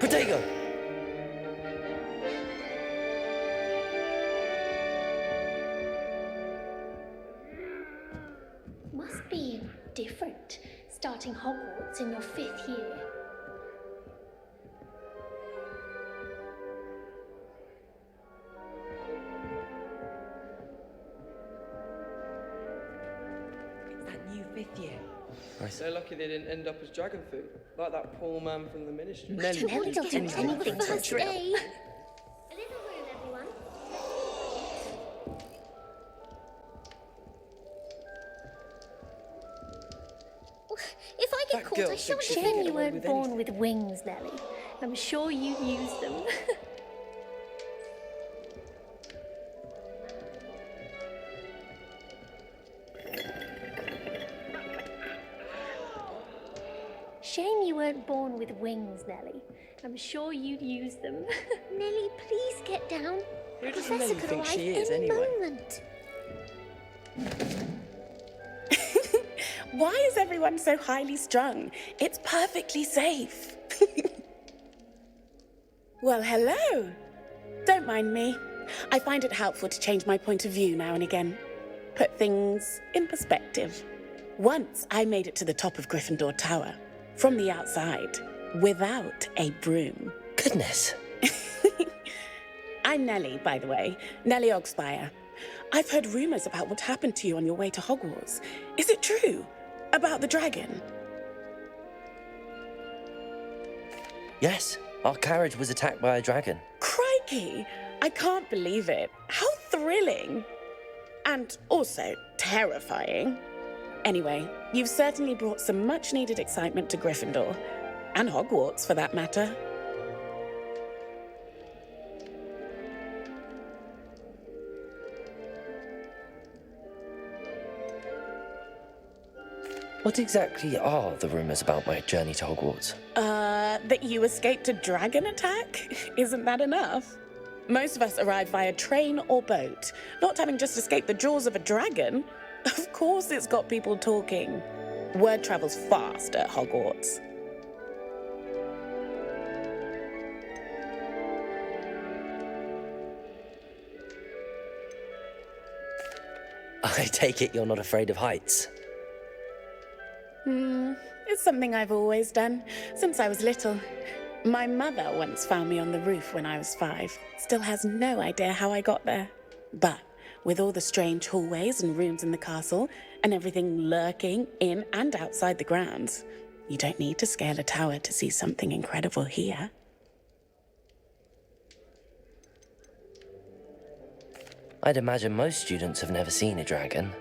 Potato! Must be different, starting Hogwarts in your 5th year. It's that new 5th year. They're lucky they didn't end up as dragon food, like that poor man from the ministry. Nelly will do anything for first day. A little room, everyone. If I get That caught, girl I shan't. thinks she can Shame get you away weren't with born anything. with wings, Nelly. I'm sure you'd use them. Shame you weren't born with wings, Nelly. I'm sure you'd use them. Nelly, please get down. Who does Professor Nelly could think arrive she is, any anyway? moment. Why is everyone so highly strung? It's perfectly safe. Well, hello. Don't mind me. I find it helpful to change my point of view now and again. Put things in perspective. Once I made it to the top of Gryffindor Tower, from the outside, without a broom. Goodness. I'm Nellie, by the way. Nellie Ogspire. I've heard rumors about what happened to you on your way to Hogwarts. Is it true? About the dragon? Yes, our carriage was attacked by a dragon. Crikey! I can't believe it. How thrilling! And also terrifying. Anyway, you've certainly brought some much-needed excitement to Gryffindor. And Hogwarts, for that matter. What exactly are the rumors about my journey to Hogwarts? That you escaped a dragon attack? Isn't that enough? Most of us arrive via train or boat, not having just escaped the jaws of a dragon. Of course it's got people talking. Word travels fast at Hogwarts. I take it you're not afraid of heights. It's something I've always done, since I was little. My mother once found me on the roof when I was 5. Still has no idea how I got there. But with all the strange hallways and rooms in the castle, and everything lurking in and outside the grounds, you don't need to scale a tower to see something incredible here. I'd imagine most students have never seen a dragon.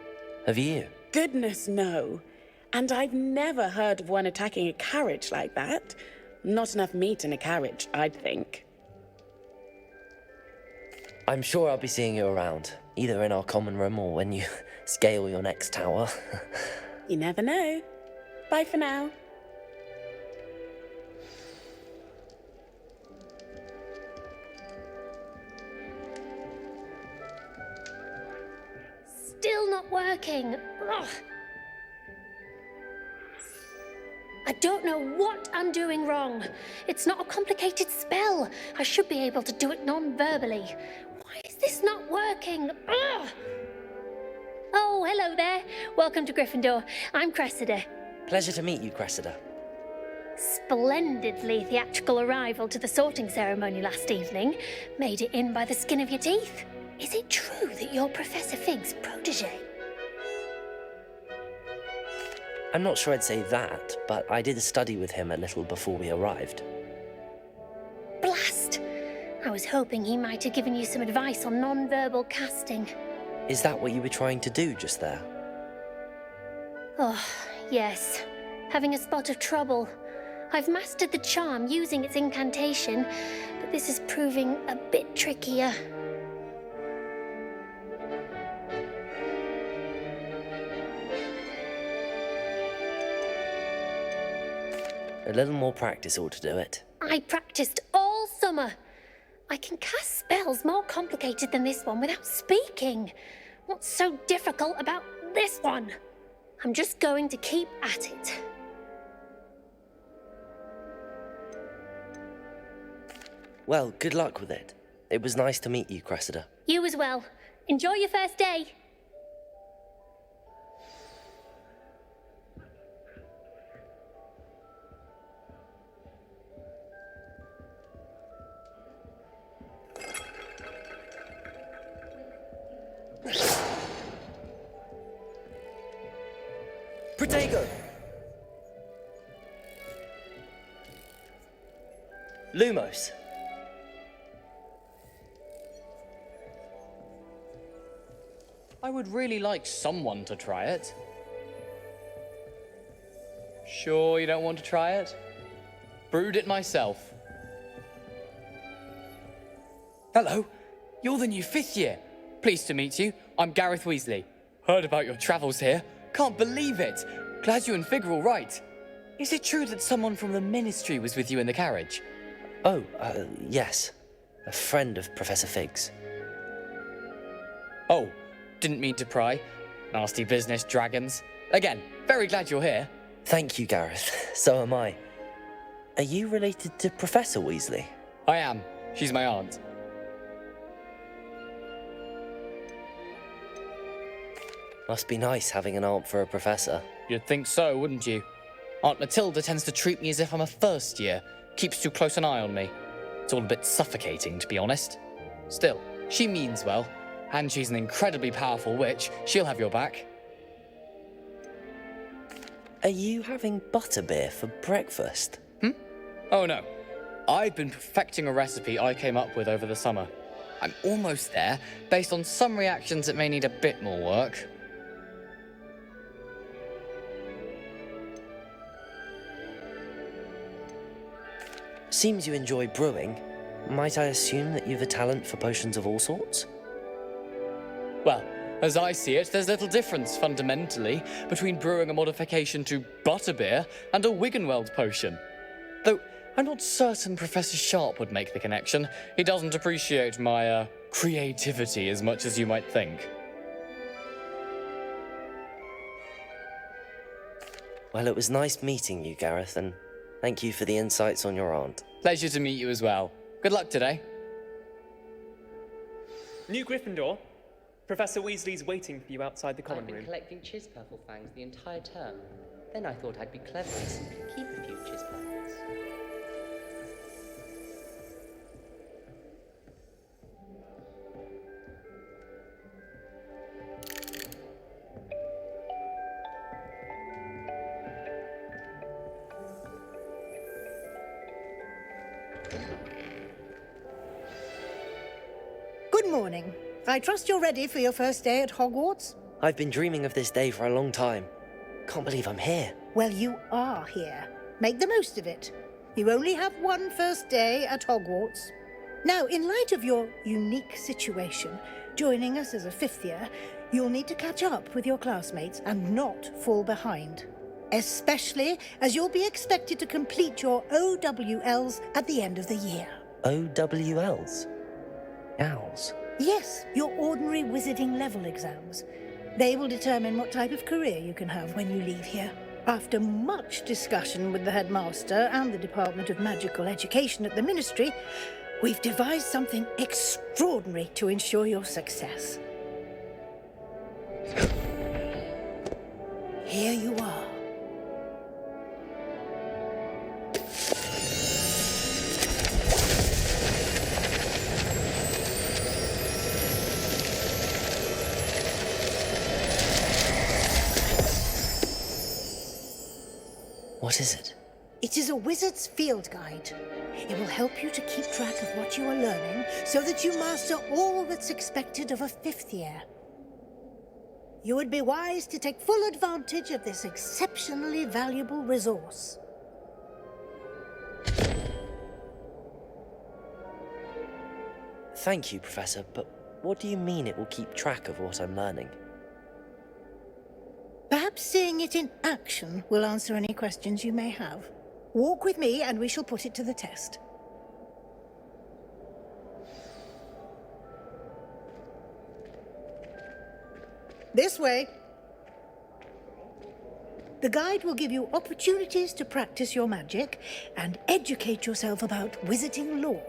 Have you? Goodness, no. And I've never heard of one attacking a carriage like that. Not enough meat in a carriage, I'd think. I'm sure I'll be seeing you around, either in our common room or when you scale your next tower. You never know. Bye for now. Still not working. Ugh. I don't know what I'm doing wrong. It's not a complicated spell. I should be able to do it non-verbally. Why is this not working? Ugh. Oh, hello there. Welcome to Gryffindor. I'm Cressida. Pleasure to meet you, Cressida. Splendidly theatrical arrival to the sorting ceremony last evening. Made it in by the skin of your teeth. Is it true that you're Professor Fig's protege? I'm not sure I'd say that, but I did study with him a little before we arrived. Blast! I was hoping he might have given you some advice on non-verbal casting. Is that what you were trying to do just there? Oh, yes. Having a spot of trouble. I've mastered the charm using its incantation, but this is proving a bit trickier. A little more practice ought to do it. I practiced all summer. I can cast spells more complicated than this one without speaking. What's so difficult about this one? I'm just going to keep at it. Well, good luck with it. It was nice to meet you, Cressida. You as well. Enjoy your first day. Protego! Lumos. I would really like someone to try it. Sure you don't want to try it? Brewed it myself. Hello, you're the new 5th year. Pleased to meet you. I'm Gareth Weasley. Heard about your travels here. Can't believe it. Glad you and Fig are all right. Is it true that someone from the Ministry was with you in the carriage? Oh, yes. A friend of Professor Fig's. Oh, didn't mean to pry. Nasty business, dragons. Again, very glad you're here. Thank you, Gareth. So am I. Are you related to Professor Weasley? I am. She's my aunt. Must be nice having an aunt for a professor. You'd think so, wouldn't you? Aunt Matilda tends to treat me as if I'm a first year. Keeps too close an eye on me. It's all a bit suffocating, to be honest. Still, she means well. And she's an incredibly powerful witch. She'll have your back. Are you having butterbeer for breakfast? Oh no. I've been perfecting a recipe I came up with over the summer. I'm almost there, based on some reactions that may need a bit more work. Seems you enjoy brewing. Might I assume that you've a talent for potions of all sorts? Well, as I see it, there's little difference, fundamentally, between brewing a modification to butterbeer and a Wiggenweld potion. Though, I'm not certain Professor Sharp would make the connection. He doesn't appreciate my, creativity as much as you might think. Well, it was nice meeting you, Gareth, and thank you for the insights on your aunt. Pleasure to meet you as well. Good luck today. New Gryffindor. Professor Weasley's waiting for you outside the common I've been room. collecting Chispurple fangs the entire term. Then I thought I'd be clever and simply keep a few Chispurples. Good morning. I trust you're ready for your first day at Hogwarts? I've been dreaming of this day for a long time. Can't believe I'm here. Well, you are here. Make the most of it. You only have one first day at Hogwarts. Now, in light of your unique situation, joining us as a 5th year, you'll need to catch up with your classmates and not fall behind. Especially as you'll be expected to complete your OWLs at the end of the year. OWLs? Owls? Yes, your ordinary wizarding level exams. They will determine what type of career you can have when you leave here. After much discussion with the headmaster and the Department of Magical Education at the Ministry, we've devised something extraordinary to ensure your success. Here you are. What is it? It is a wizard's field guide. It will help you to keep track of what you are learning so that you master all that's expected of a 5th year. You would be wise to take full advantage of this exceptionally valuable resource. Thank you, Professor, but what do you mean it will keep track of what I'm learning? Perhaps seeing it in action will answer any questions you may have. Walk with me and we shall put it to the test. This way. The guide will give you opportunities to practice your magic and educate yourself about wizarding lore.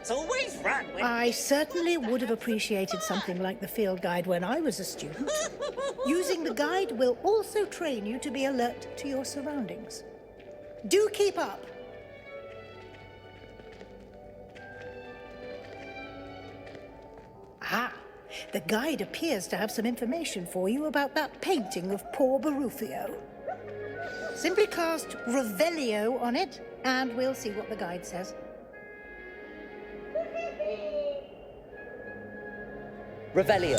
Hogwarts always run when... I certainly would have appreciated something like the field guide when I was a student. Using the guide will also train you to be alert to your surroundings. Do keep up. Ah, the guide appears to have some information for you about that painting of poor Barufio. Simply cast Revelio on it, and we'll see what the guide says. Revelio.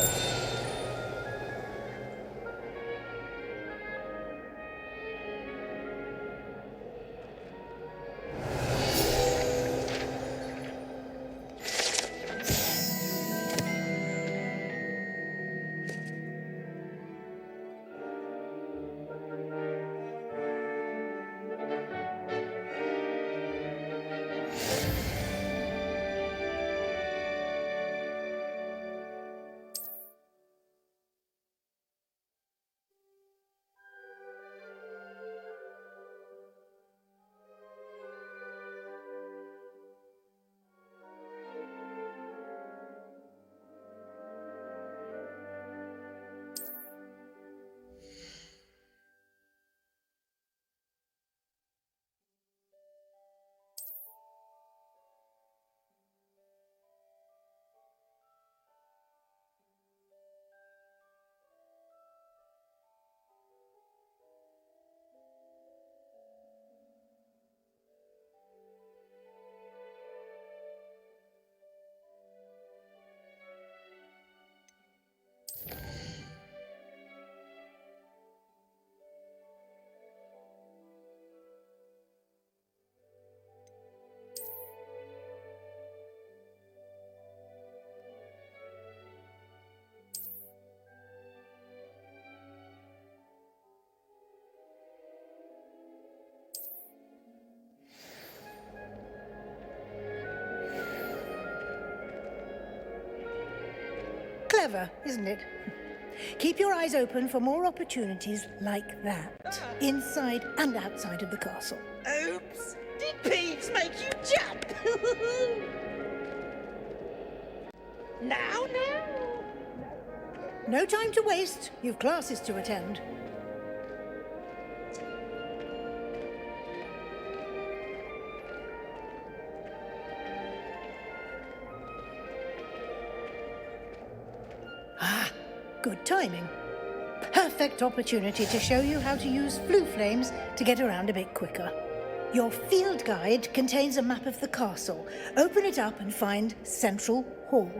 Clever, isn't it? Keep your eyes open for more opportunities like that, inside and outside of the castle. Oops! Did Peeves make you jump? Now? No time to waste. You've classes to attend. Ah, good timing. Perfect opportunity to show you how to use flue flames to get around a bit quicker. Your field guide contains a map of the castle. Open it up and find Central Hall.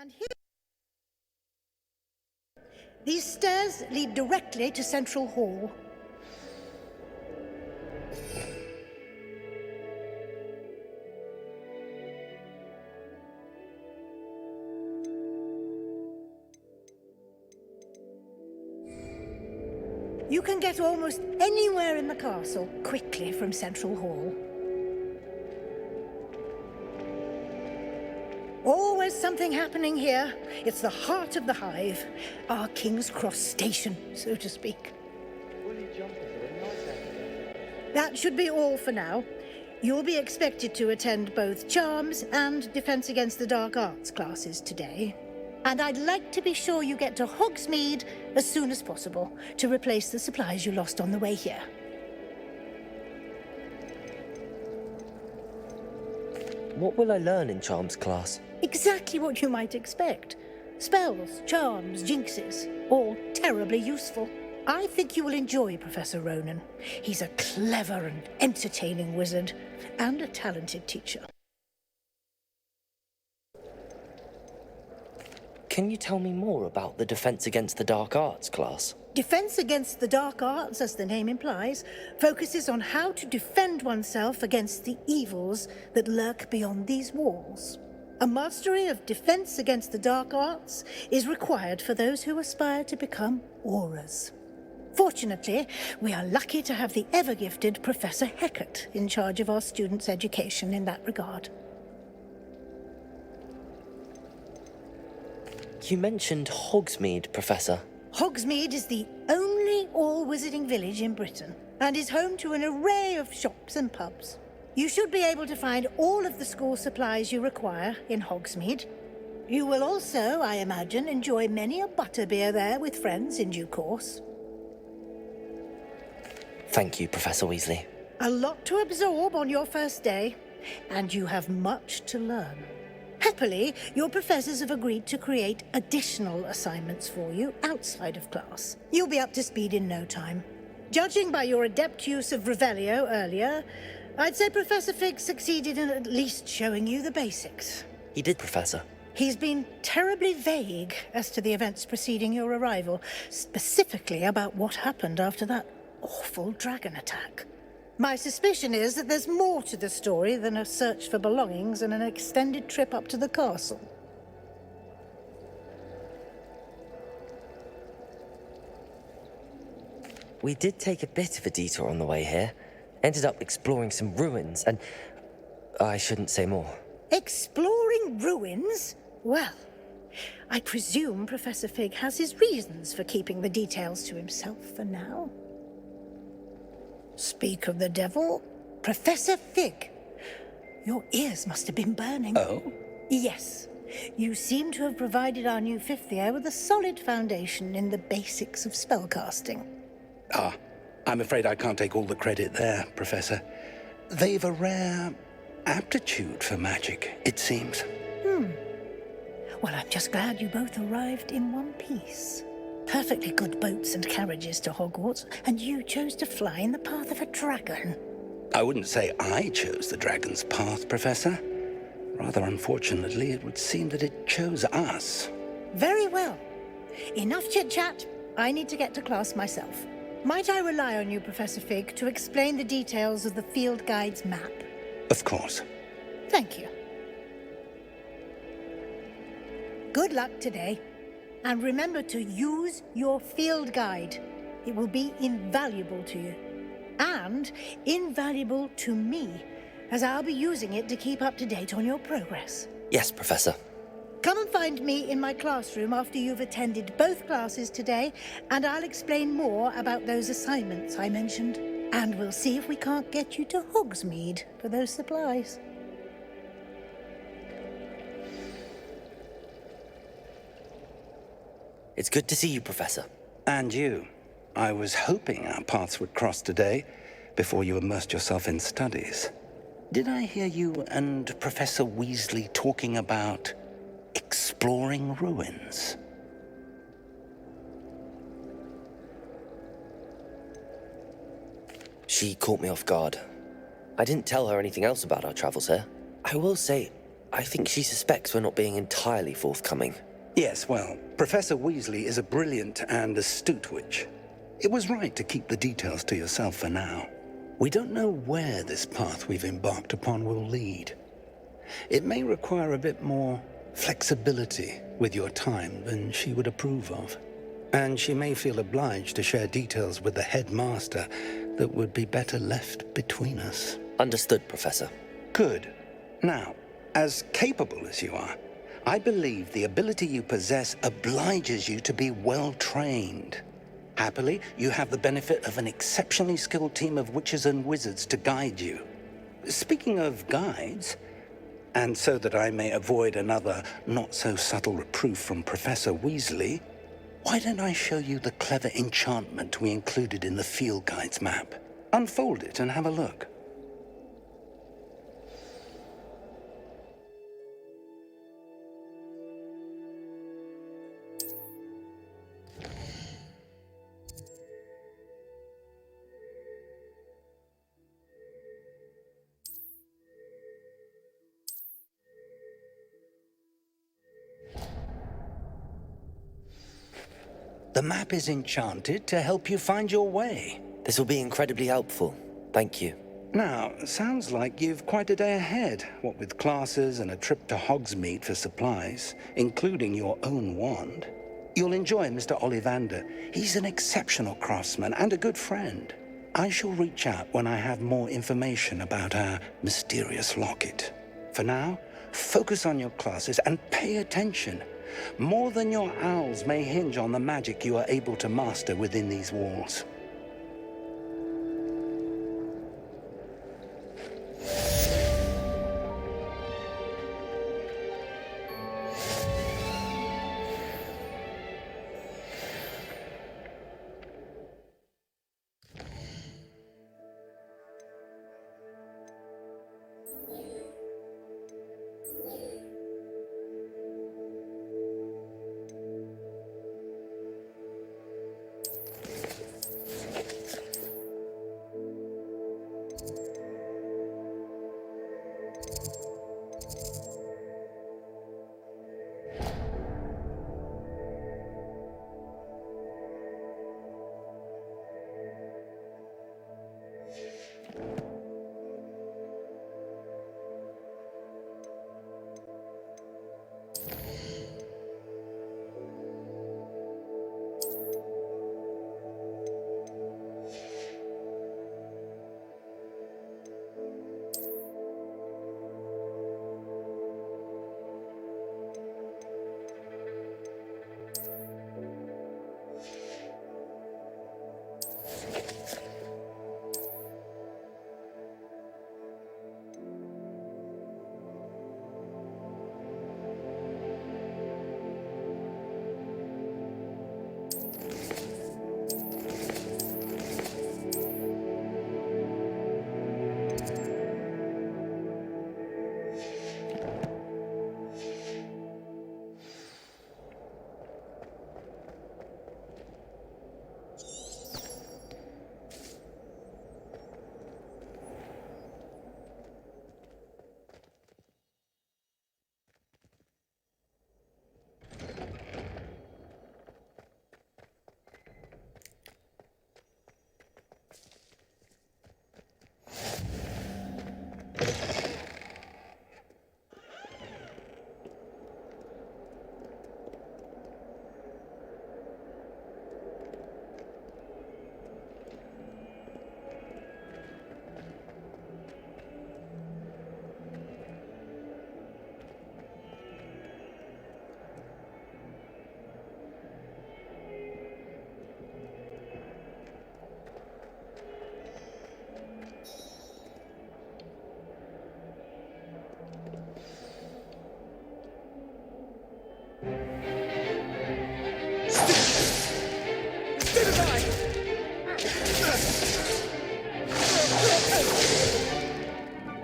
And here... These stairs lead directly to Central Hall. You can get almost anywhere in the castle quickly from Central Hall. Always something happening here. It's the heart of the hive, our King's Cross station, so to speak. That should be all for now. You'll be expected to attend both Charms and Defense Against the Dark Arts classes today. And I'd like to be sure you get to Hogsmeade as soon as possible to replace the supplies you lost on the way here. What will I learn in Charms class? Exactly what you might expect. Spells, charms, jinxes, all terribly useful. I think you will enjoy Professor Ronan. He's a clever and entertaining wizard, and a talented teacher. Can you tell me more about the Defense Against the Dark Arts class? Defense Against the Dark Arts, as the name implies, focuses on how to defend oneself against the evils that lurk beyond these walls. A mastery of Defense Against the Dark Arts is required for those who aspire to become auras. Fortunately, we are lucky to have the ever-gifted Professor Hecat in charge of our students' education in that regard. You mentioned Hogsmeade, Professor. Hogsmeade is the only all-wizarding village in Britain and is home to an array of shops and pubs. You should be able to find all of the school supplies you require in Hogsmeade. You will also, I imagine, enjoy many a butterbeer there with friends in due course. Thank you, Professor Weasley. A lot to absorb on your first day, and you have much to learn. Happily, your professors have agreed to create additional assignments for you outside of class. You'll be up to speed in no time. Judging by your adept use of Revelio earlier, I'd say Professor Fig succeeded in at least showing you the basics. He did, Professor. He's been terribly vague as to the events preceding your arrival, specifically about what happened after that awful dragon attack. My suspicion is that there's more to the story than a search for belongings and an extended trip up to the castle. We did take a bit of a detour on the way here. Ended up exploring some ruins, and I shouldn't say more. Exploring ruins? Well, I presume Professor Fig has his reasons for keeping the details to himself for now. Speak of the devil, Professor Fig. Your ears must have been burning. Oh? Yes. You seem to have provided our new fifth year with a solid foundation in the basics of spellcasting. Ah, I'm afraid I can't take all the credit there, Professor. They've a rare aptitude for magic, it seems. Well, I'm just glad you both arrived in one piece. Perfectly good boats and carriages to Hogwarts, and you chose to fly in the path of a dragon. I wouldn't say I chose the dragon's path, Professor. Rather unfortunately, it would seem that it chose us. Very well. Enough chit-chat. I need to get to class myself. Might I rely on you, Professor Fig, to explain the details of the field guide's map? Of course. Thank you. Good luck today. And remember to use your field guide. It will be invaluable to you. And invaluable to me, as I'll be using it to keep up to date on your progress. Yes, Professor. Come and find me in my classroom after you've attended both classes today, and I'll explain more about those assignments I mentioned. And we'll see if we can't get you to Hogsmeade for those supplies. It's good to see you, Professor. And you. I was hoping our paths would cross today, before you immersed yourself in studies. Did I hear you and Professor Weasley talking about exploring ruins? She caught me off guard. I didn't tell her anything else about our travels here. I will say, I think she suspects we're not being entirely forthcoming. Yes, well, Professor Weasley is a brilliant and astute witch. It was right to keep the details to yourself for now. We don't know where this path we've embarked upon will lead. It may require a bit more flexibility with your time than she would approve of. And she may feel obliged to share details with the headmaster that would be better left between us. Understood, Professor. Good. Now, as capable as you are, I believe the ability you possess obliges you to be well trained. Happily, you have the benefit of an exceptionally skilled team of witches and wizards to guide you. Speaking of guides, and so that I may avoid another not-so-subtle reproof from Professor Weasley, why don't I show you the clever enchantment we included in the field guide's map? Unfold it and have a look. The map is enchanted to help you find your way. This will be incredibly helpful. Thank you. Now, sounds like you've quite a day ahead, what with classes and a trip to Hogsmeade for supplies, including your own wand. You'll enjoy Mr. Ollivander. He's an exceptional craftsman and a good friend. I shall reach out when I have more information about our mysterious locket. For now, focus on your classes and pay attention. More than your owls may hinge on the magic you are able to master within these walls.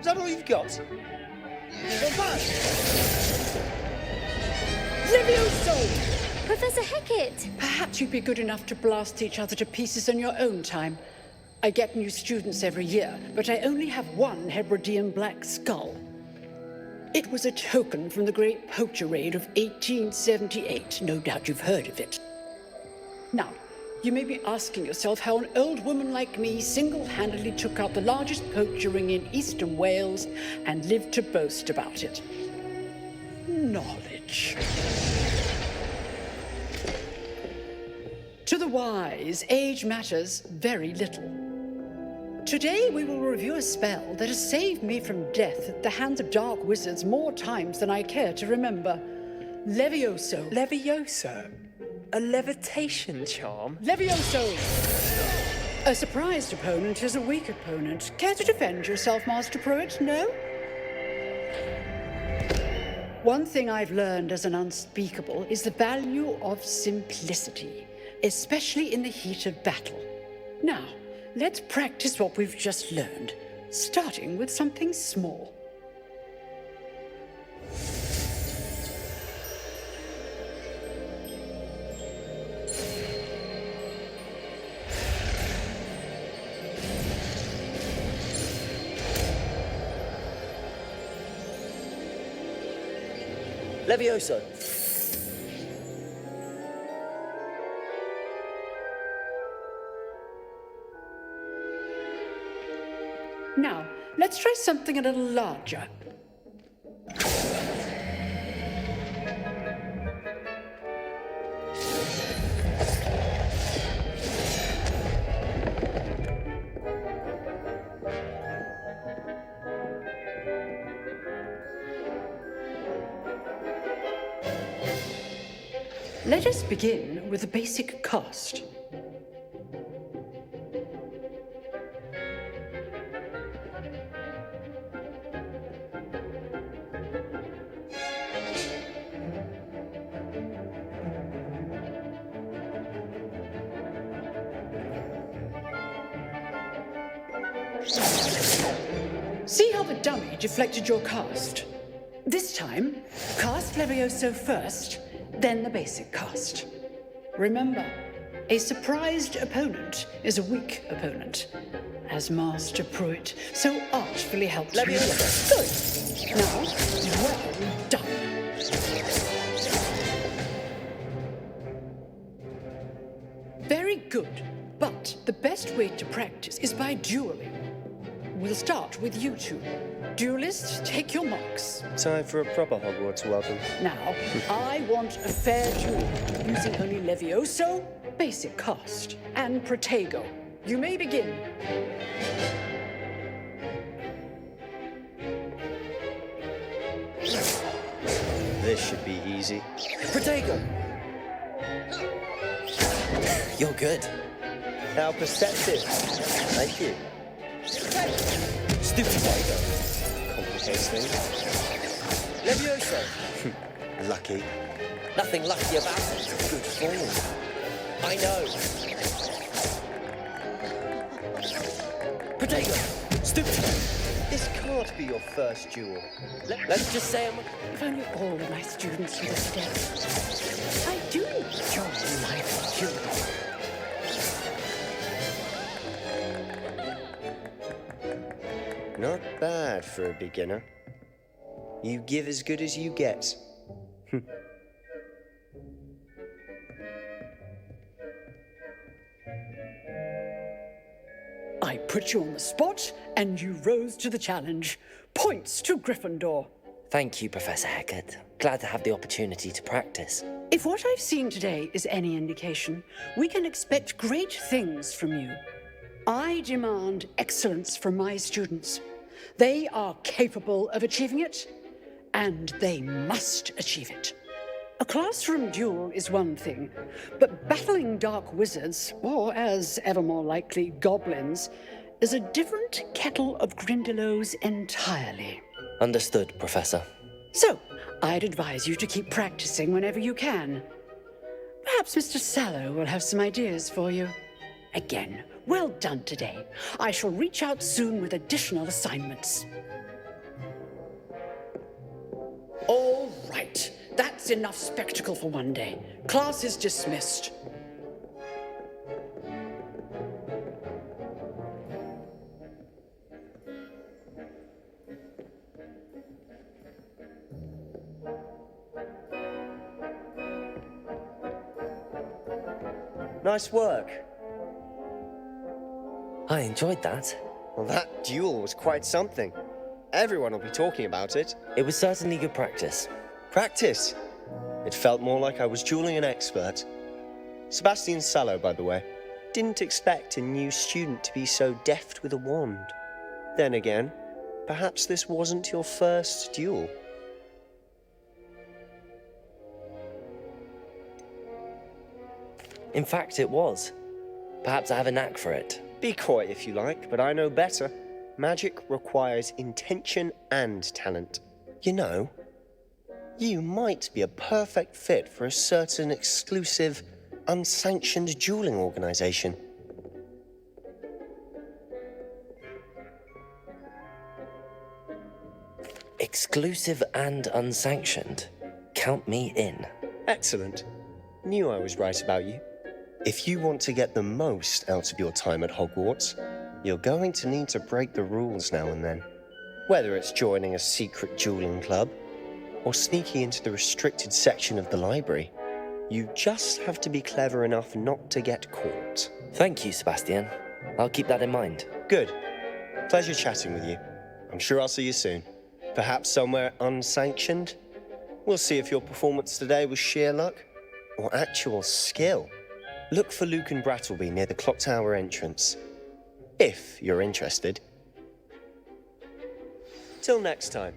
Is that all you've got? Levioso! Professor Hecat! Perhaps you'd be good enough to blast each other to pieces in your own time. I get new students every year, but I only have one Hebridean black skull. It was a token from the Great Poacher Raid of 1878. No doubt you've heard of it. Now, you may be asking yourself how an old woman like me single-handedly took out the largest poacher ring in eastern Wales and lived to boast about it. Knowledge. To the wise, age matters very little. Today we will review a spell that has saved me from death at the hands of dark wizards more times than I care to remember. Levioso. Levioso? A levitation charm? Levioso! A surprised opponent is a weak opponent. Care to defend yourself, Master Pruitt? No? One thing I've learned as an unspeakable is the value of simplicity, especially in the heat of battle. Now, let's practice what we've just learned, starting with something small. Levioso. Now, let's try something a little larger. Let us begin with a basic cast. See how the dummy deflected your cast? This time, cast Levioso first, then the basic cast. Remember, a surprised opponent is a weak opponent, as Master Pruitt so artfully helped me. Good. Now, well done. Very good, but the best way to practice is by dueling. We'll start with you two. Duelists, take your marks. Time for a proper Hogwarts welcome. Now, I want a fair duel, using only Levioso, basic cast, and Protego. You may begin. This should be easy. Protego! You're good. How perceptive. Thank you. Stupid Protego. Complicates things. Levioso! Lucky. Nothing lucky about it. Good form. I know. Protego! Stupid! This can't be your first duel. Let's just say I'm... If only all of my students would have stepped. I do enjoy life duels. Not bad for a beginner. You give as good as you get. I put you on the spot, and you rose to the challenge. Points to Gryffindor. Thank you, Professor Hecat. Glad to have the opportunity to practice. If what I've seen today is any indication, we can expect great things from you. I demand excellence from my students. They are capable of achieving it, and they must achieve it. A classroom duel is one thing, but battling dark wizards, or as ever more likely, goblins, is a different kettle of Grindylows entirely. Understood, Professor. So, I'd advise you to keep practicing whenever you can. Perhaps Mr. Sallow will have some ideas for you. Again, well done today. I shall reach out soon with additional assignments. All right. That's enough spectacle for one day. Class is dismissed. Nice work. I enjoyed that. Well, that duel was quite something. Everyone will be talking about it. It was certainly good practice. Practice? It felt more like I was dueling an expert. Sebastian Sallow, by the way. Didn't expect a new student to be so deft with a wand. Then again, perhaps this wasn't your first duel. In fact, it was. Perhaps I have a knack for it. Be coy if you like, but I know better. Magic requires intention and talent. You know, you might be a perfect fit for a certain exclusive, unsanctioned dueling organization. Exclusive and unsanctioned. Count me in. Excellent. Knew I was right about you. If you want to get the most out of your time at Hogwarts, you're going to need to break the rules now and then. Whether it's joining a secret dueling club or sneaking into the restricted section of the library, you just have to be clever enough not to get caught. Thank you, Sebastian. I'll keep that in mind. Good. Pleasure chatting with you. I'm sure I'll see you soon. Perhaps somewhere unsanctioned? We'll see if your performance today was sheer luck or actual skill. Look for Luke and Brattleby near the clock tower entrance, if you're interested. Till next time.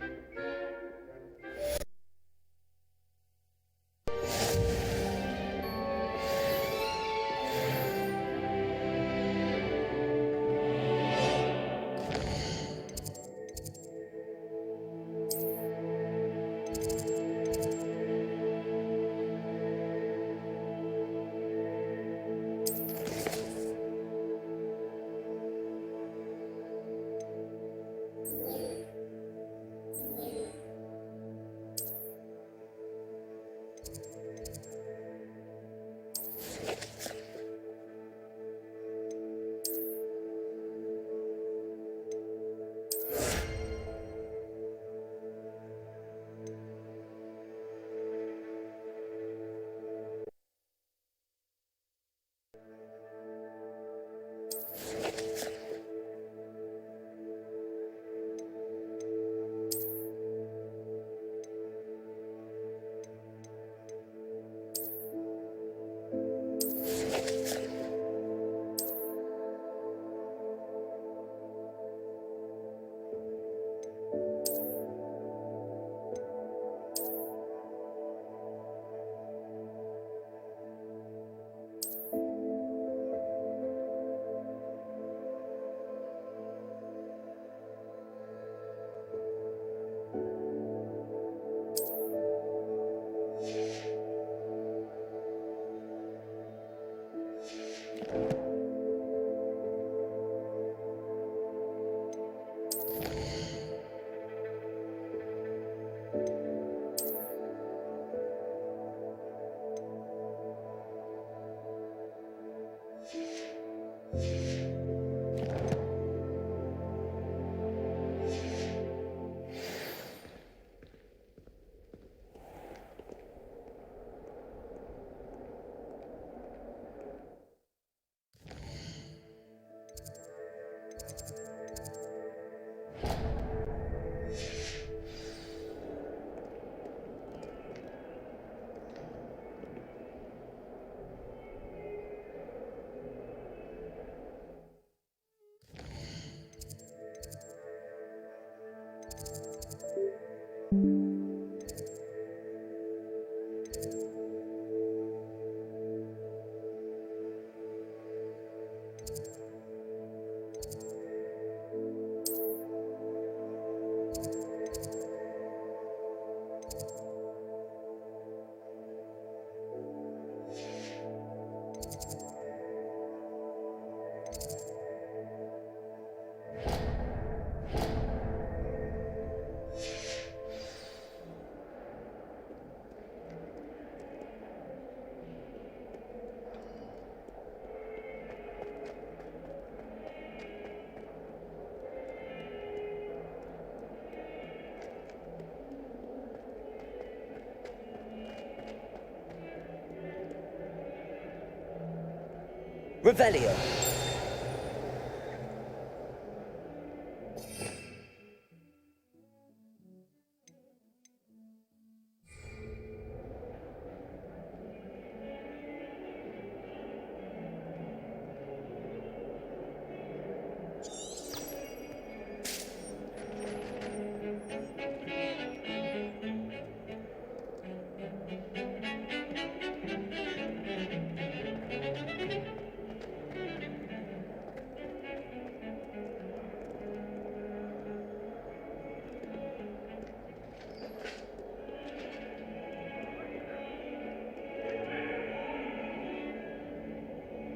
Revelio.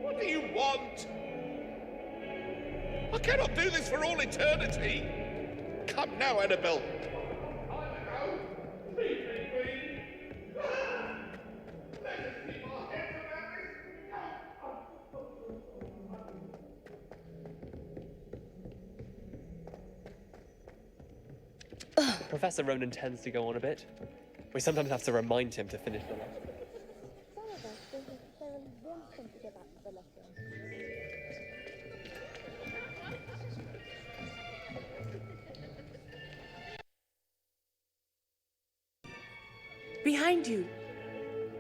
What do you want? I cannot do this for all eternity. Come now, Annabelle. Professor Ronan tends to go on a bit. We sometimes have to remind him to finish the lesson. Behind you.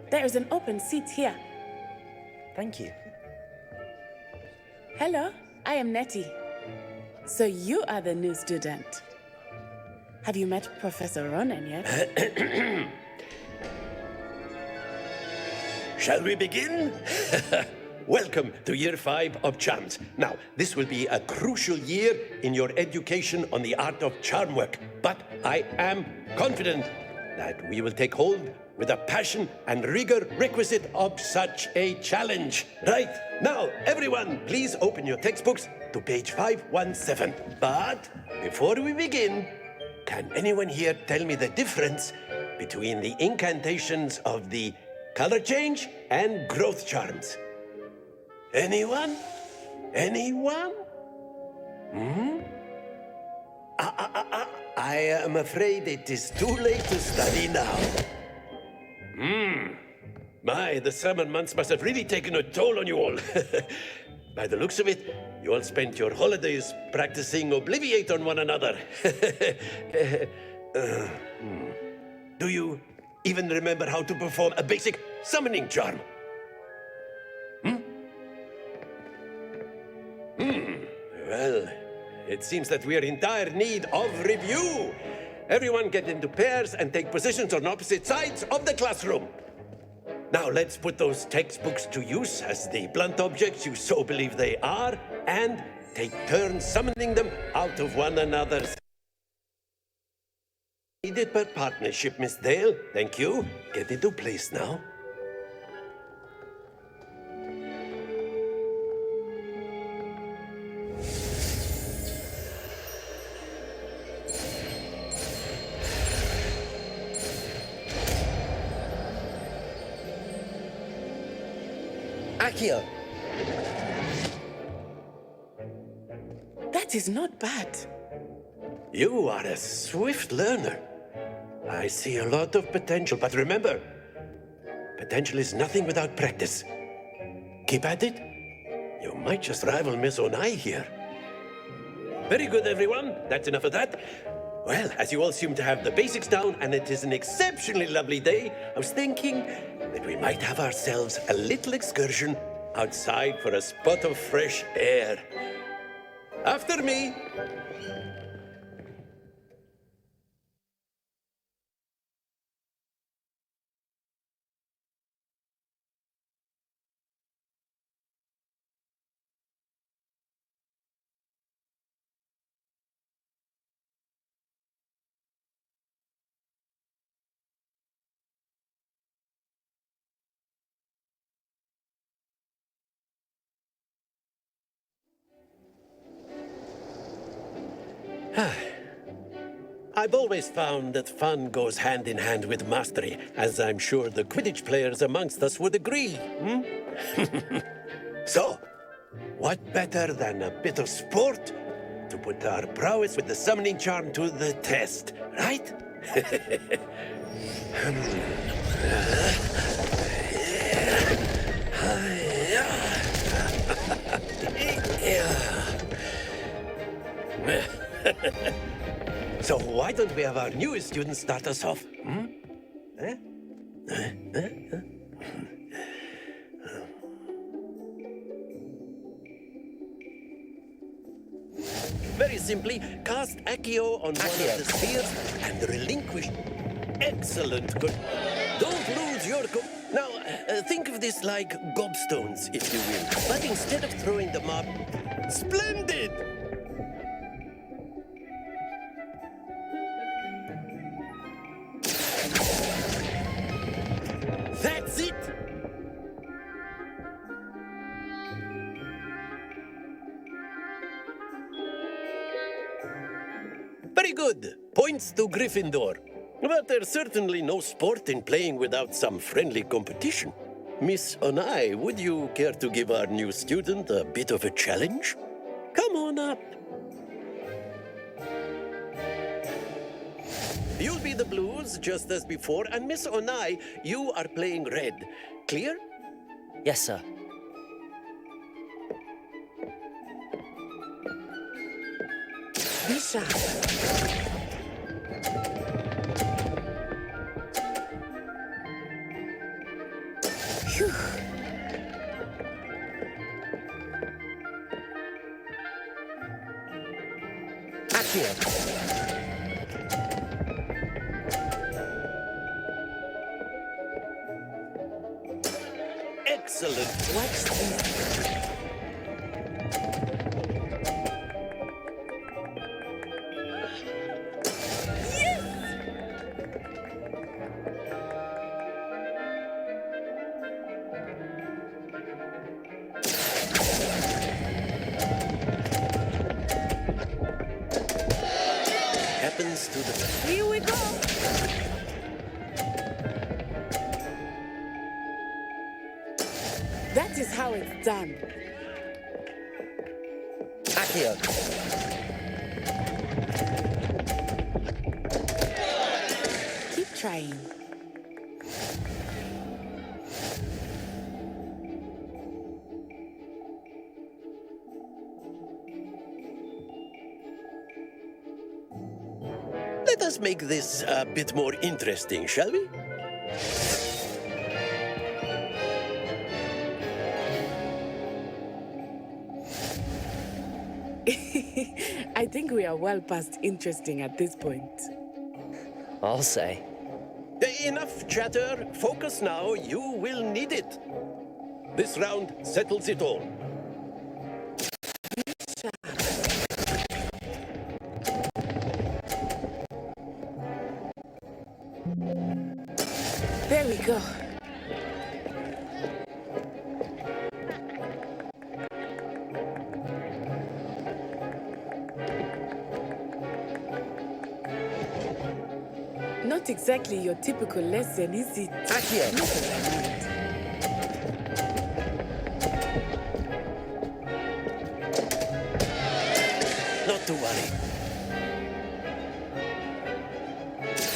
There is an open seat here. Thank you. Hello, I am Nettie. So you are the new student. Have you met Professor Ronan yet? Shall we begin? Welcome to Year 5 of Charms. Now, this will be a crucial year in your education on the art of charm work, but I am confident that we will take hold with the passion and rigor requisite of such a challenge. Right, now, everyone, please open your textbooks to page 517. But before we begin, can anyone here tell me the difference between the incantations of the color change and growth charms? Anyone? Anyone? I am afraid it is too late to study now. My, the summer months must have really taken a toll on you all. By the looks of it, you all spent your holidays practicing Obliviate on one another. Do you even remember how to perform a basic summoning charm? Well, it seems that we are in dire need of review. Everyone get into pairs and take positions on opposite sides of the classroom. Now let's put those textbooks to use as the blunt objects you so believe they are, and take turns summoning them out of one another's. Needed per partnership, Miss Dale. Thank you. Get into place now. Accio. That is not bad. You are a swift learner. I see a lot of potential, but remember, potential is nothing without practice. Keep at it. You might just rival Miss Onai here. Very good, everyone. That's enough of that. Well, as you all seem to have the basics down, and it is an exceptionally lovely day, I was thinking that we might have ourselves a little excursion outside for a spot of fresh air. After me. I've always found that fun goes hand in hand with mastery, as I'm sure the Quidditch players amongst us would agree. So, what better than a bit of sport to put our prowess with the summoning charm to the test, right? So why don't we have our newest student start us off? Hmm? Eh? Very simply, cast Accio on one of the spheres and relinquish. Excellent. Good. Don't lose your. Now, think of this like gobstones, if you will. But instead of throwing them up. Splendid! That's it! Very good. Points to Gryffindor. But there's certainly no sport in playing without some friendly competition. Miss Onai, would you care to give our new student a bit of a challenge? Come on up. You'll be the blues, just as before, and Miss Onai, you are playing red. Clear? Yes, sir. Be sharp. Phew. Accio. Excellent. Watch this. Happens to the... Here we go. That is how it's done. Accio. Keep trying. Let us make this a bit more interesting, shall we? I think we are well past interesting at this point. I'll say. Enough chatter. Focus now. You will need it. This round settles it all. There we go. Not exactly your typical lesson, is it? Accio. Not that I mind. Not to worry.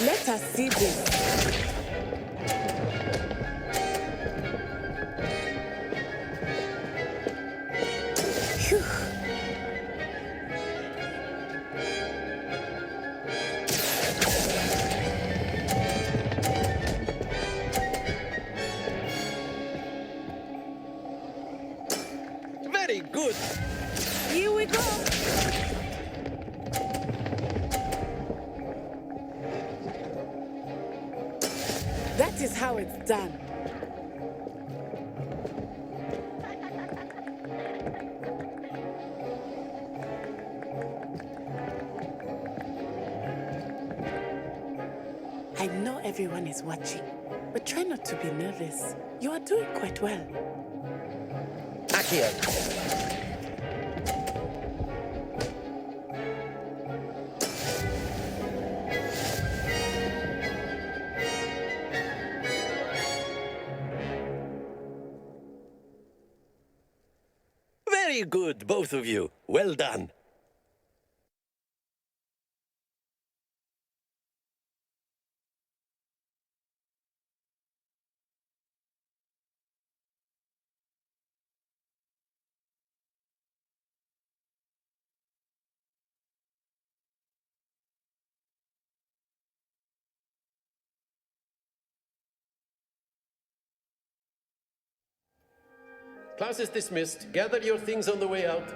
Let us see this. Phew. Very good. Here we go. That is how it's done. I know everyone is watching, but try not to be nervous. You are doing quite well. Accio. Very good, both of you. Well done. Class is dismissed. Gather your things on the way out.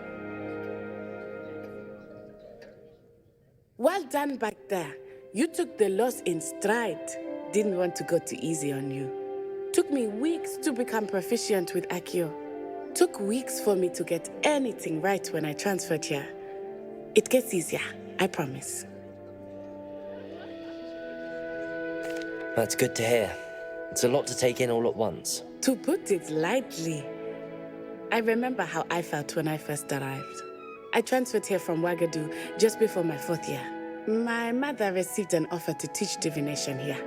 Well done back there. You took the loss in stride. Didn't want to go too easy on you. Took me weeks to become proficient with Accio. Took weeks for me to get anything right when I transferred here. It gets easier, I promise. That's good to hear. It's a lot to take in all at once. To put it lightly, I remember how I felt when I first arrived. I transferred here from Ouagadougou just before my 4th year. My mother received an offer to teach divination here.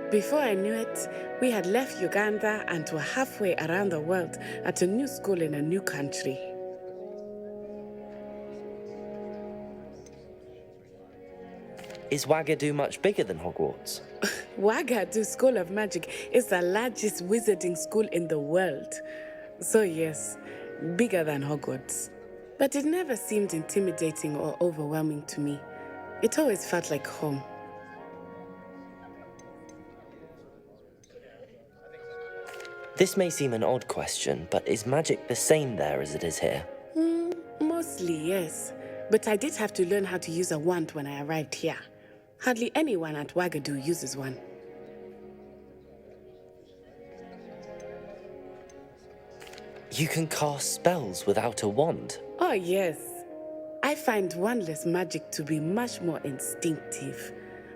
Before I knew it, we had left Uganda and were halfway around the world at a new school in a new country. Is Ouagadougou much bigger than Hogwarts? Ouagadougou School of Magic is the largest wizarding school in the world. So yes, bigger than Hogwarts. But it never seemed intimidating or overwhelming to me. It always felt like home. This may seem an odd question, but is magic the same there as it is here? Mostly, yes. But I did have to learn how to use a wand when I arrived here. Hardly anyone at Ouagadougou uses one. You can cast spells without a wand? Oh, yes. I find wandless magic to be much more instinctive.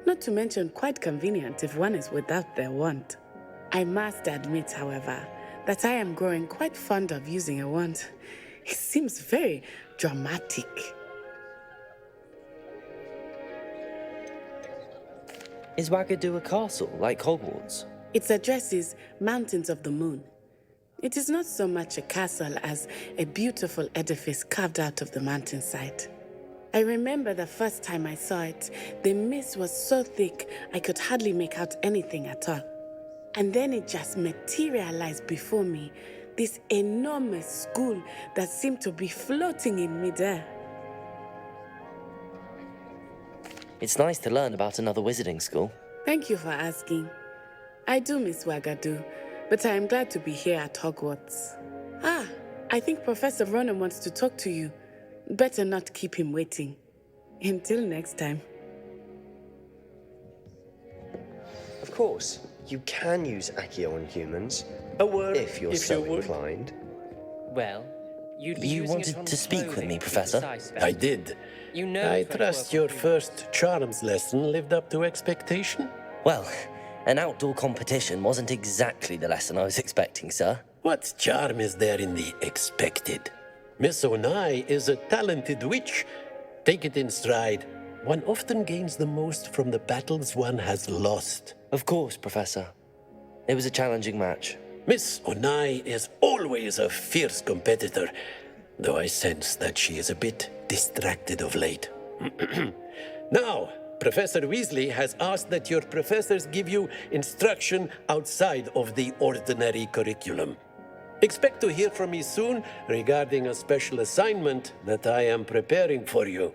Not to mention quite convenient if one is without their wand. I must admit, however, that I am growing quite fond of using a wand. It seems very dramatic. Is Ouagadougou a castle, like Hogwarts? Its address is Mountains of the Moon. It is not so much a castle as a beautiful edifice carved out of the mountainside. I remember the first time I saw it, the mist was so thick I could hardly make out anything at all. And then it just materialized before me, this enormous school that seemed to be floating in midair. It's nice to learn about another wizarding school. Thank you for asking. I do miss Ouagadougou, but I am glad to be here at Hogwarts. I think Professor Ronan wants to talk to you. Better not keep him waiting. Until next time. Of course, you can use Accio on humans. If you're so inclined. Well, you'd be You using wanted it on to speak with clothing me, to be Professor? precise, I Ben. did. You know I French trust work your on humans. first charms lesson lived up to expectation. Well, an outdoor competition wasn't exactly the lesson I was expecting, sir. What charm is there in the expected? Miss Onai is a talented witch. Take it in stride. One often gains the most from the battles one has lost. Of course, Professor. It was a challenging match. Miss Onai is always a fierce competitor, though I sense that she is a bit distracted of late. Now, Professor Weasley has asked that your professors give you instruction outside of the ordinary curriculum. Expect to hear from me soon regarding a special assignment that I am preparing for you.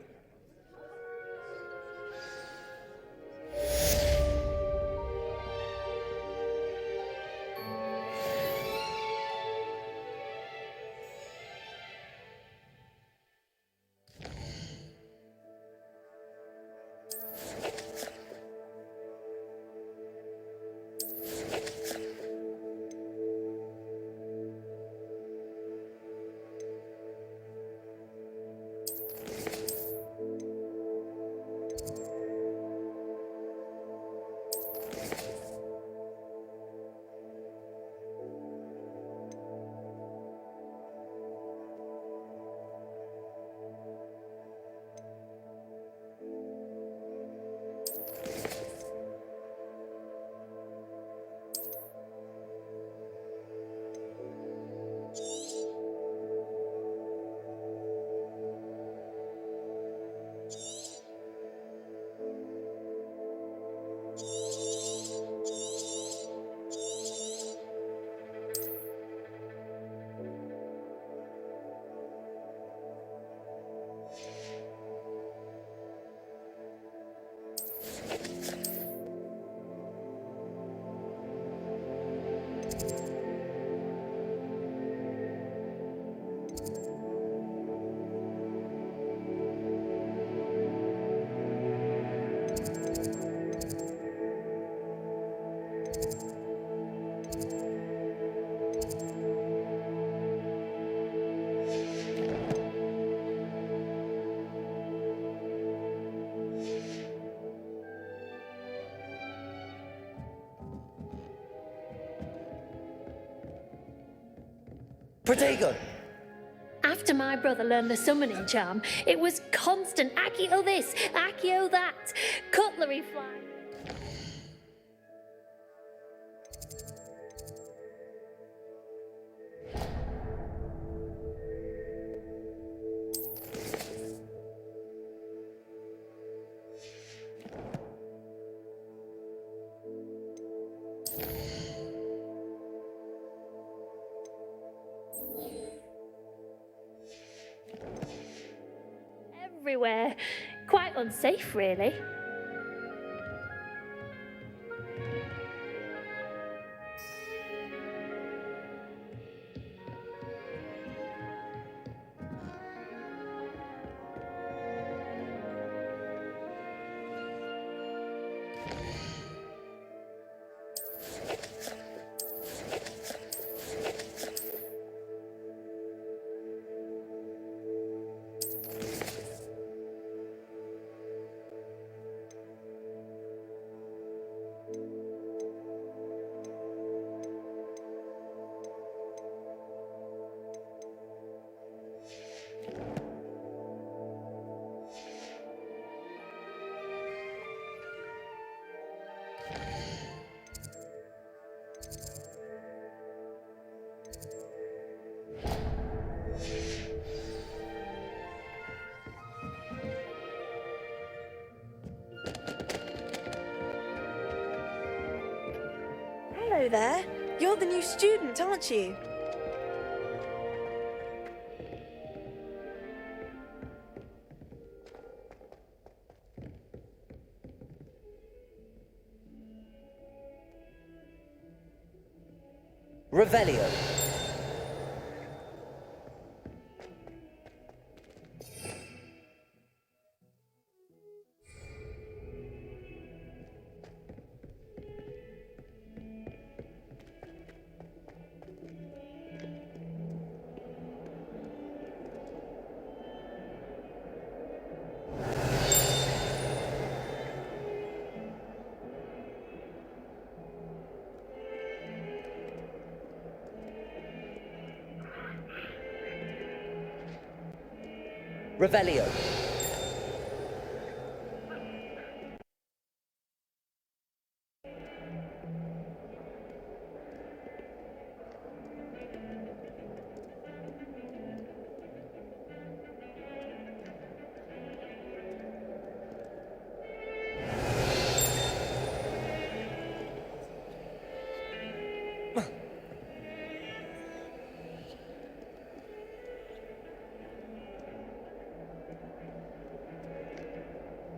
Protego! After my brother learned the summoning charm, it was constant Accio this, Accio that, cutlery flying. Everywhere. Quite unsafe, really. Hello there. You're the new student, aren't you? Revelio. Revelio.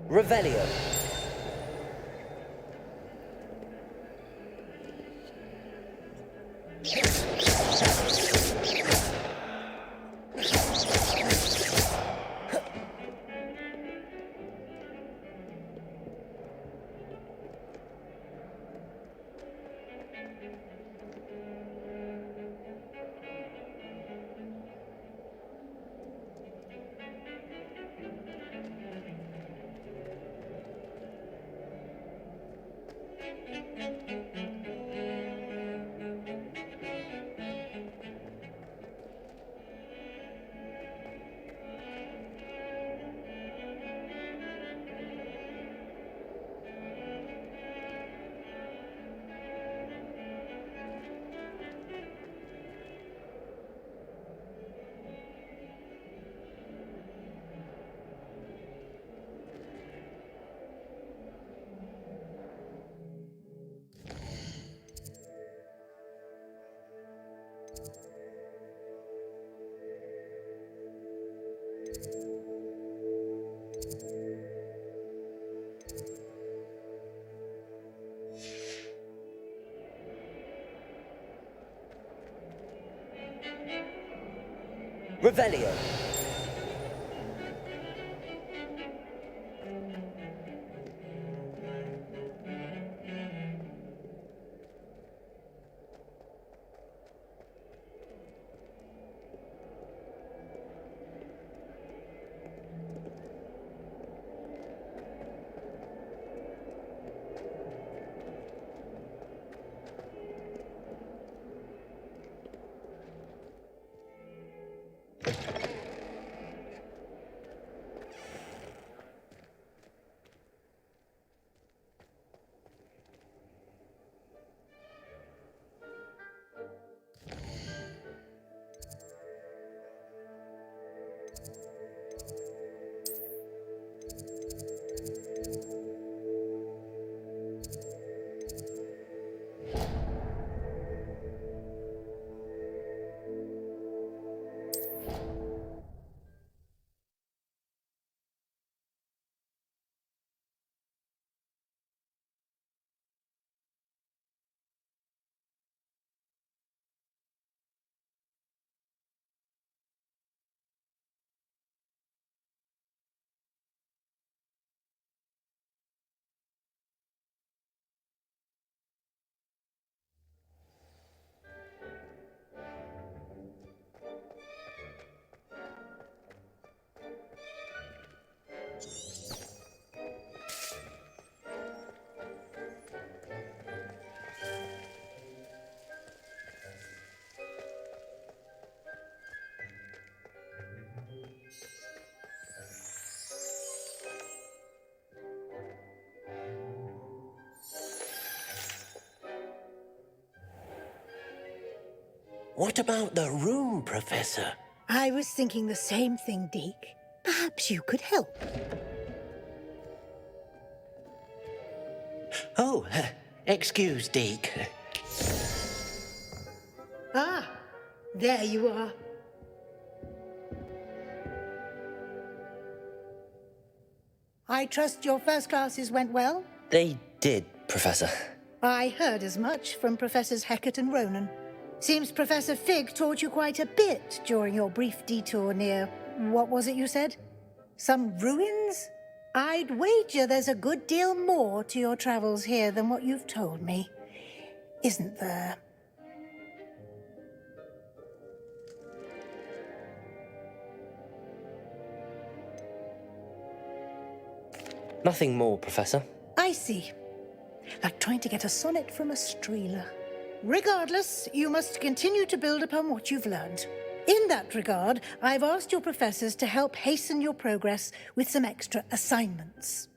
Revelio. Revelio. What about the room, Professor? I was thinking the same thing, Deke. Perhaps you could help. Oh, excuse, Deke. Ah, there you are. I trust your first classes went well? They did, Professor. I heard as much from Professors Hecat and Ronan. Seems Professor Fig taught you quite a bit during your brief detour near... what was it you said? Some ruins? I'd wager there's a good deal more to your travels here than what you've told me. Isn't there? Nothing more, Professor. I see. Like trying to get a sonnet from a streeler. Regardless, you must continue to build upon what you've learned. In that regard, I've asked your professors to help hasten your progress with some extra assignments.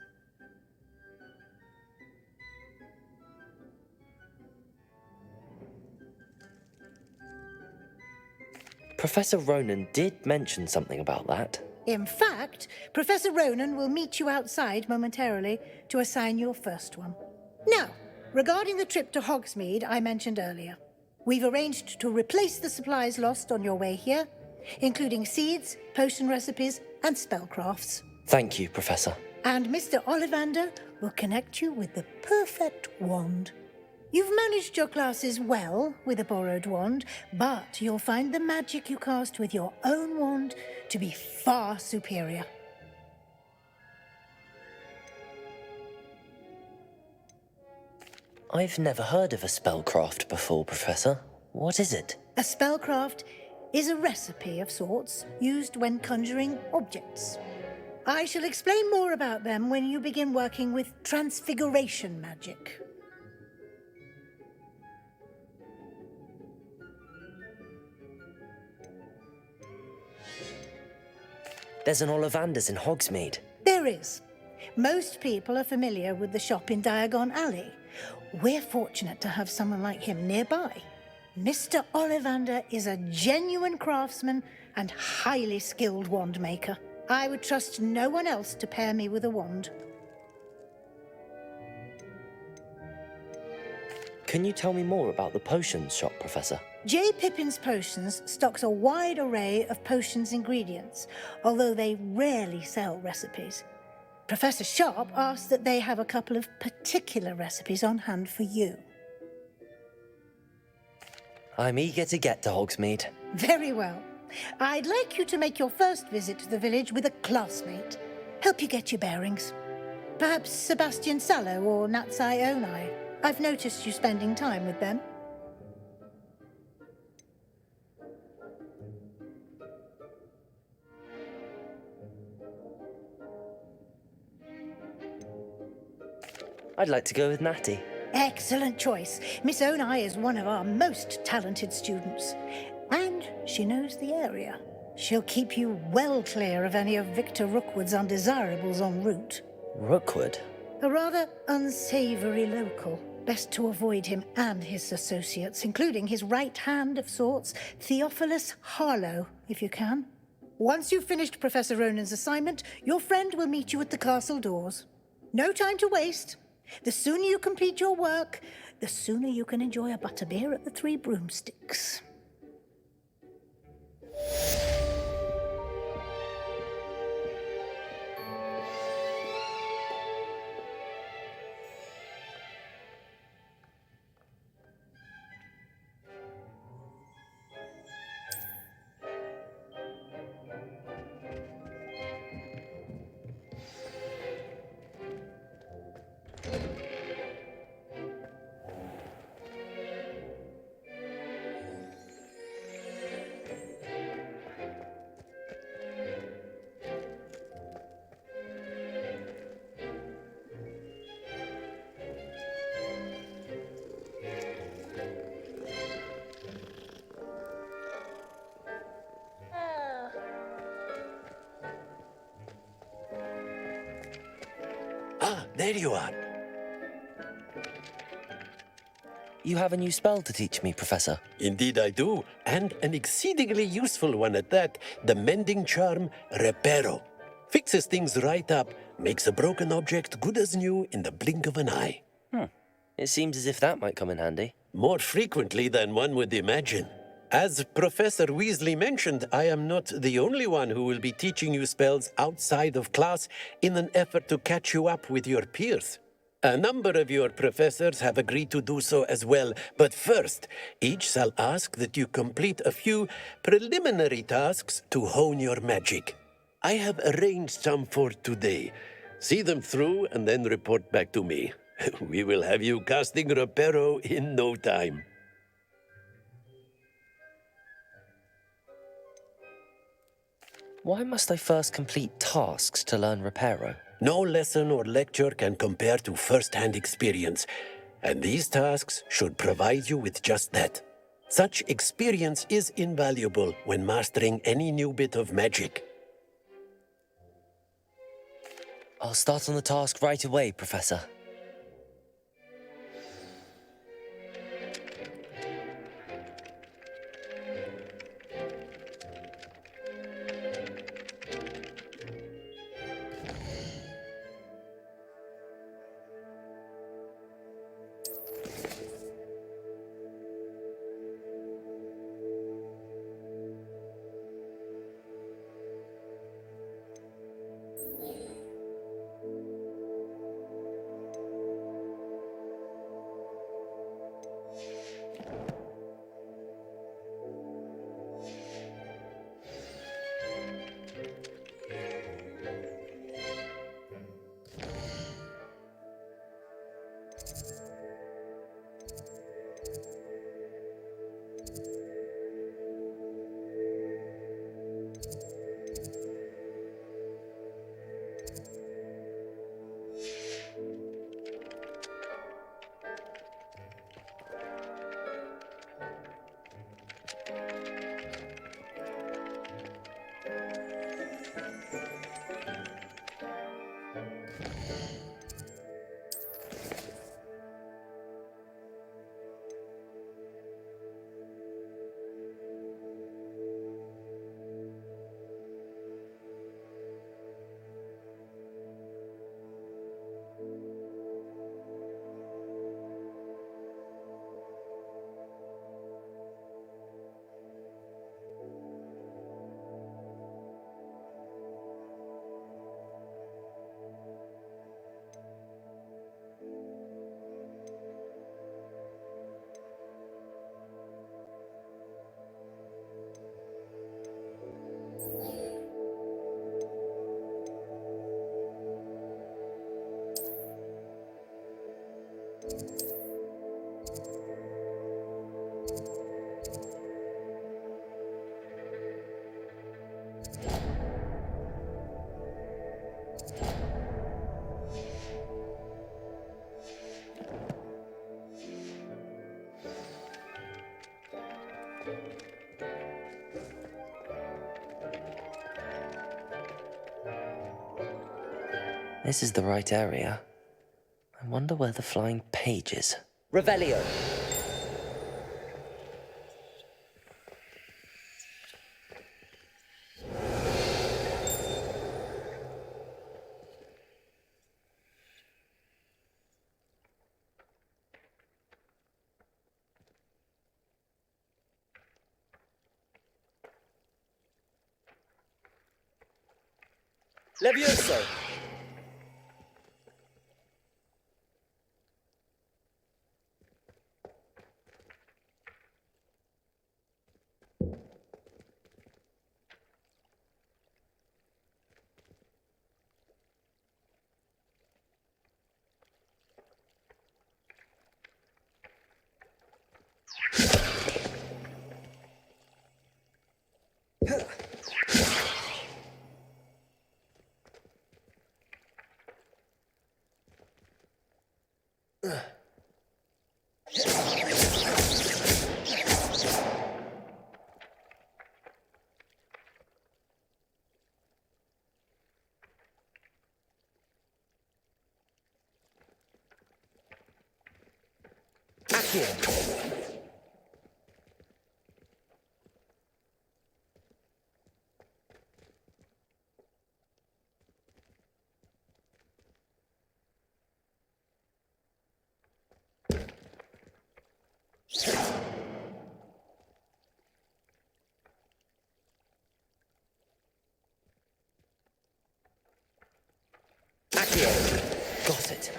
Professor Ronan did mention something about that. In fact, Professor Ronan will meet you outside momentarily to assign your first one. Now, regarding the trip to Hogsmeade I mentioned earlier, we've arranged to replace the supplies lost on your way here, including seeds, potion recipes, and spellcrafts. Thank you, Professor. And Mr. Ollivander will connect you with the perfect wand. You've managed your classes well with a borrowed wand, but you'll find the magic you cast with your own wand to be far superior. I've never heard of a spellcraft before, Professor. What is it? A spellcraft is a recipe of sorts used when conjuring objects. I shall explain more about them when you begin working with transfiguration magic. There's an Ollivander's in Hogsmeade. There is. Most people are familiar with the shop in Diagon Alley. We're fortunate to have someone like him nearby. Mr. Ollivander is a genuine craftsman and highly skilled wand maker. I would trust no one else to pair me with a wand. Can you tell me more about the potions shop, Professor? J. Pippin's Potions stocks a wide array of potions ingredients, although they rarely sell recipes. Professor Sharp asked that they have a couple of particular recipes on hand for you. I'm eager to get to Hogsmeade. Very well. I'd like you to make your first visit to the village with a classmate. Help you get your bearings. Perhaps Sebastian Sallow or Natsai Onai. I've noticed you spending time with them. I'd like to go with Natty. Excellent choice. Miss Onai is one of our most talented students. And she knows the area. She'll keep you well clear of any of Victor Rookwood's undesirables en route. Rookwood? A rather unsavory local. Best to avoid him and his associates, including his right hand of sorts, Theophilus Harlow, if you can. Once you've finished Professor Ronan's assignment, your friend will meet you at the castle doors. No time to waste. The sooner you complete your work, the sooner you can enjoy a butterbeer at the Three Broomsticks. Ah, there you are. you have a new spell to teach me, Professor. Indeed I do, and an exceedingly useful one at that, the mending charm Reparo. Fixes things right up, makes a broken object good as new in the blink of an eye. It seems as if that might come in handy. More frequently than one would imagine. As Professor Weasley mentioned, I am not the only one who will be teaching you spells outside of class in an effort to catch you up with your peers. A number of your professors have agreed to do so as well, but first, each shall ask that you complete a few preliminary tasks to hone your magic. I have arranged some for today. See them through and then report back to me. We will have you casting Reparo in no time. Why must I first complete tasks to learn Reparo? No lesson or lecture can compare to first-hand experience, and these tasks should provide you with just that. Such experience is invaluable when mastering any new bit of magic. I'll start on the task right away, Professor. This is the right area. I wonder where the flying page is. Revelio. Levioso! Accio. Accio. Got it.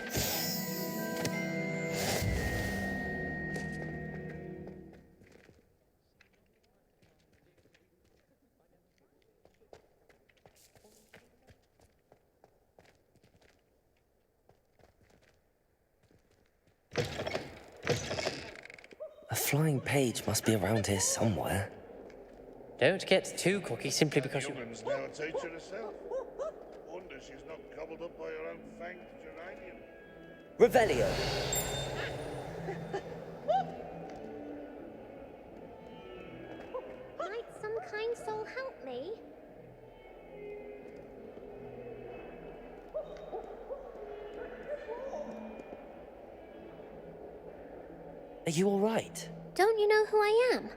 A flying page must be around here somewhere. Don't get too cocky simply because you... Newman's now a teacher herself. Wonder she's not gobbled up by her own fanged geranium. Revelio. Might some kind soul help me? Are you all right? Don't you know who I am?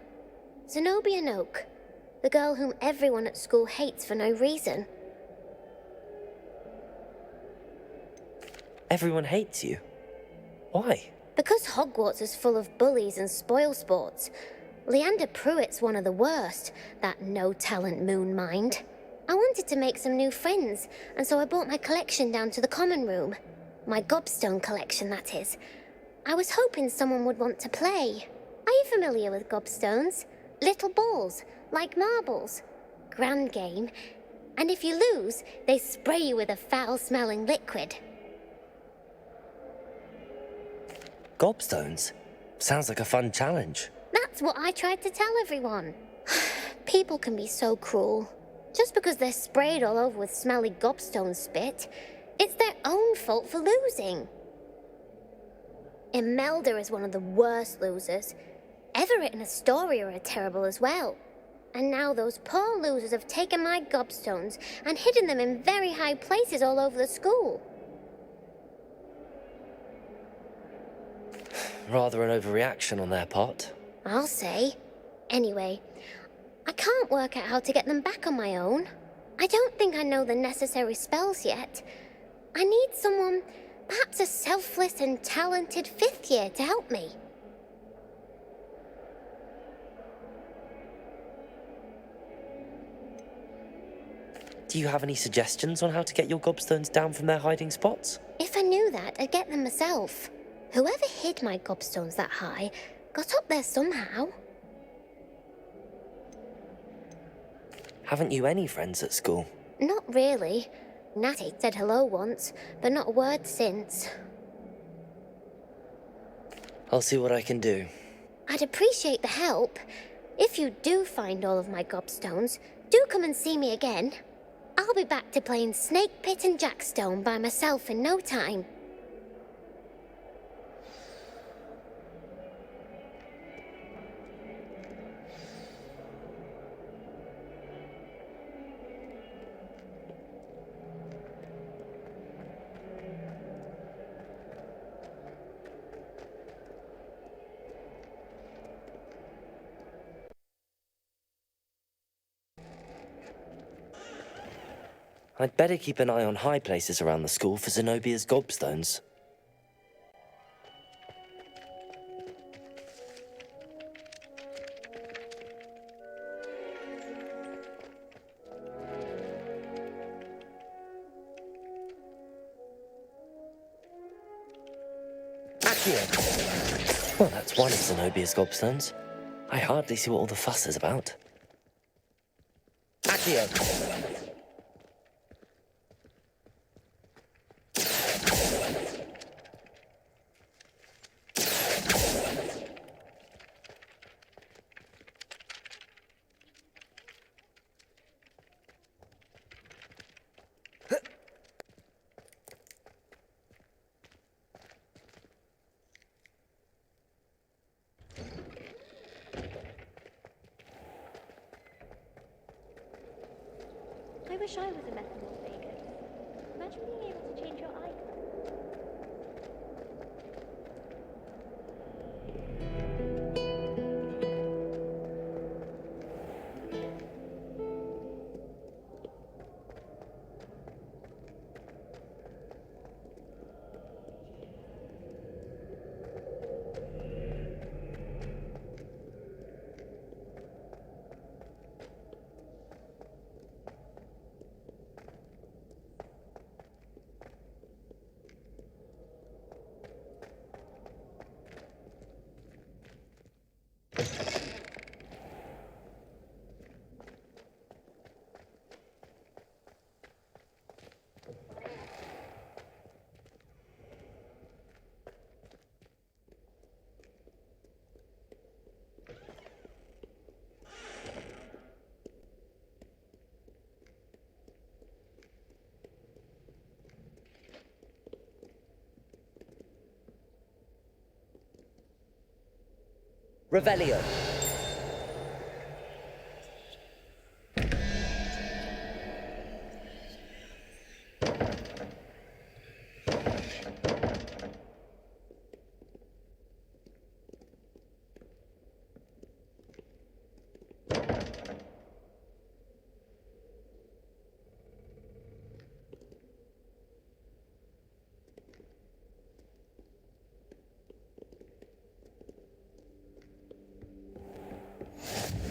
Zenobia Noak, the girl whom everyone at school hates for no reason. Everyone hates you. Why? Because Hogwarts is full of bullies and spoilsports. Leander Pruitt's one of the worst, that no-talent moon mind. I wanted to make some new friends, and so I brought my collection down to the common room. My gobstone collection, that is. I was hoping someone would want to play. Are you familiar with gobstones? Little balls, like marbles. Grand game. And if you lose, they spray you with a foul-smelling liquid. Gobstones? Sounds like a fun challenge. That's what I tried to tell everyone. People can be so cruel. Just because they're sprayed all over with smelly gobstone spit, it's their own fault for losing. Imelda is one of the worst losers. Everett and Astoria are terrible as well. And now those poor losers have taken my gobstones and hidden them in very high places all over the school. Rather an overreaction on their part. I'll say. Anyway, I can't work out how to get them back on my own. I don't think I know the necessary spells yet. I need someone, perhaps a selfless and talented fifth year to help me. Do you have any suggestions on how to get your gobstones down from their hiding spots? If I knew that, I'd get them myself. Whoever hid my gobstones that high got up there somehow. Haven't you any friends at school? Not really. Natty said hello once, but not a word since. I'll see what I can do. I'd appreciate the help. If you do find all of my gobstones, do come and see me again. I'll be back to playing Snake Pit and Jackstone by myself in no time. I'd better keep an eye on high places around the school for Zenobia's gobstones. Accio! Well, that's one of Zenobia's gobstones. I hardly see what all the fuss is about. Accio! I wish I was a methanol vegan. Imagine being able to change your eye Revelio.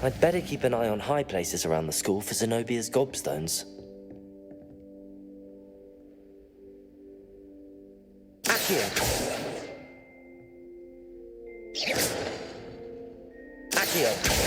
I'd better keep an eye on high places around the school for Zenobia's gobstones. Accio! Accio!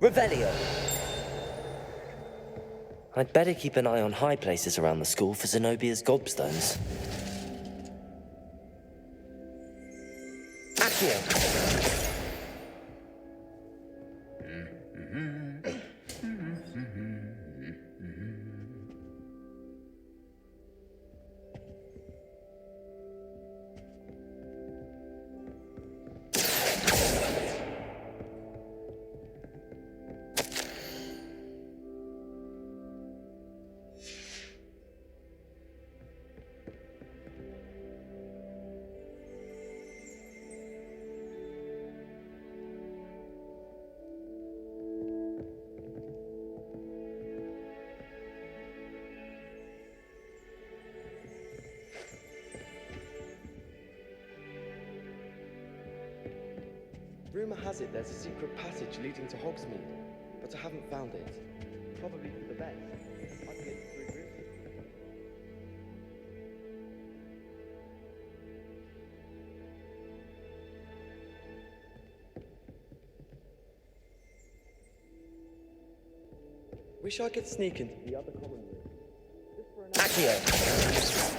Revelio. I'd better keep an eye on high places around the school for Zenobia's gobstones. Accio. Rumour has it there's a secret passage leading to Hogsmeade, but I haven't found it. Probably for the best. I can get through briefly. Wish I could sneak into the other common room. Just for an Accio.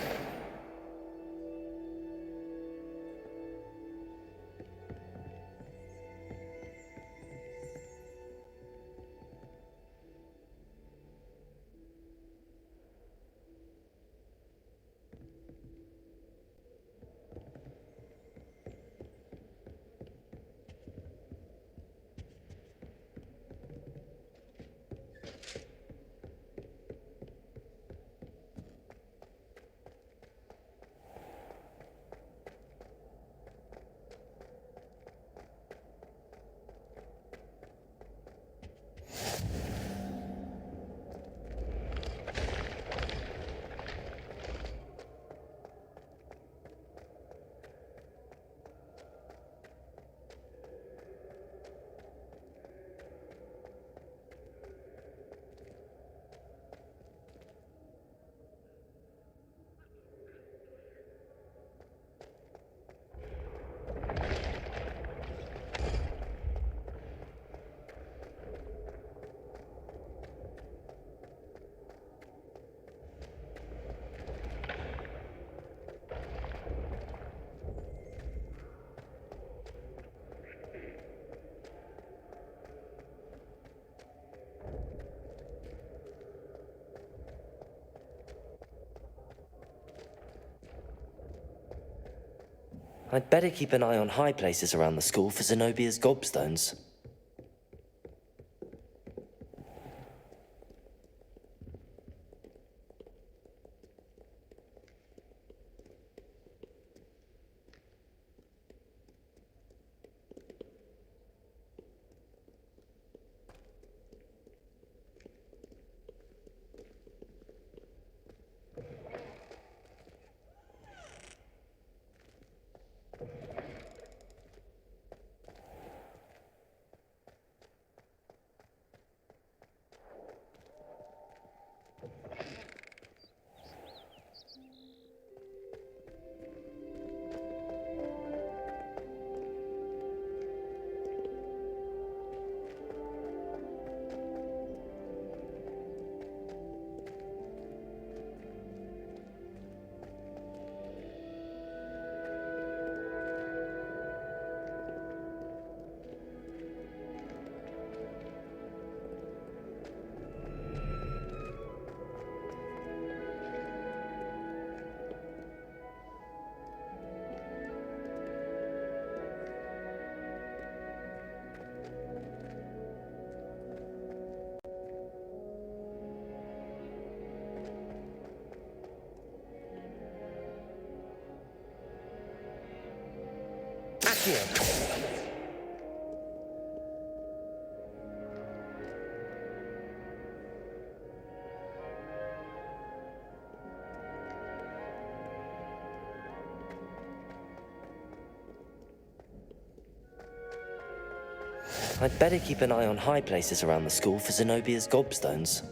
I'd better keep an eye on high places around the school for Zenobia's gobstones. I'd better keep an eye on high places around the school for Zenobia's gobstones.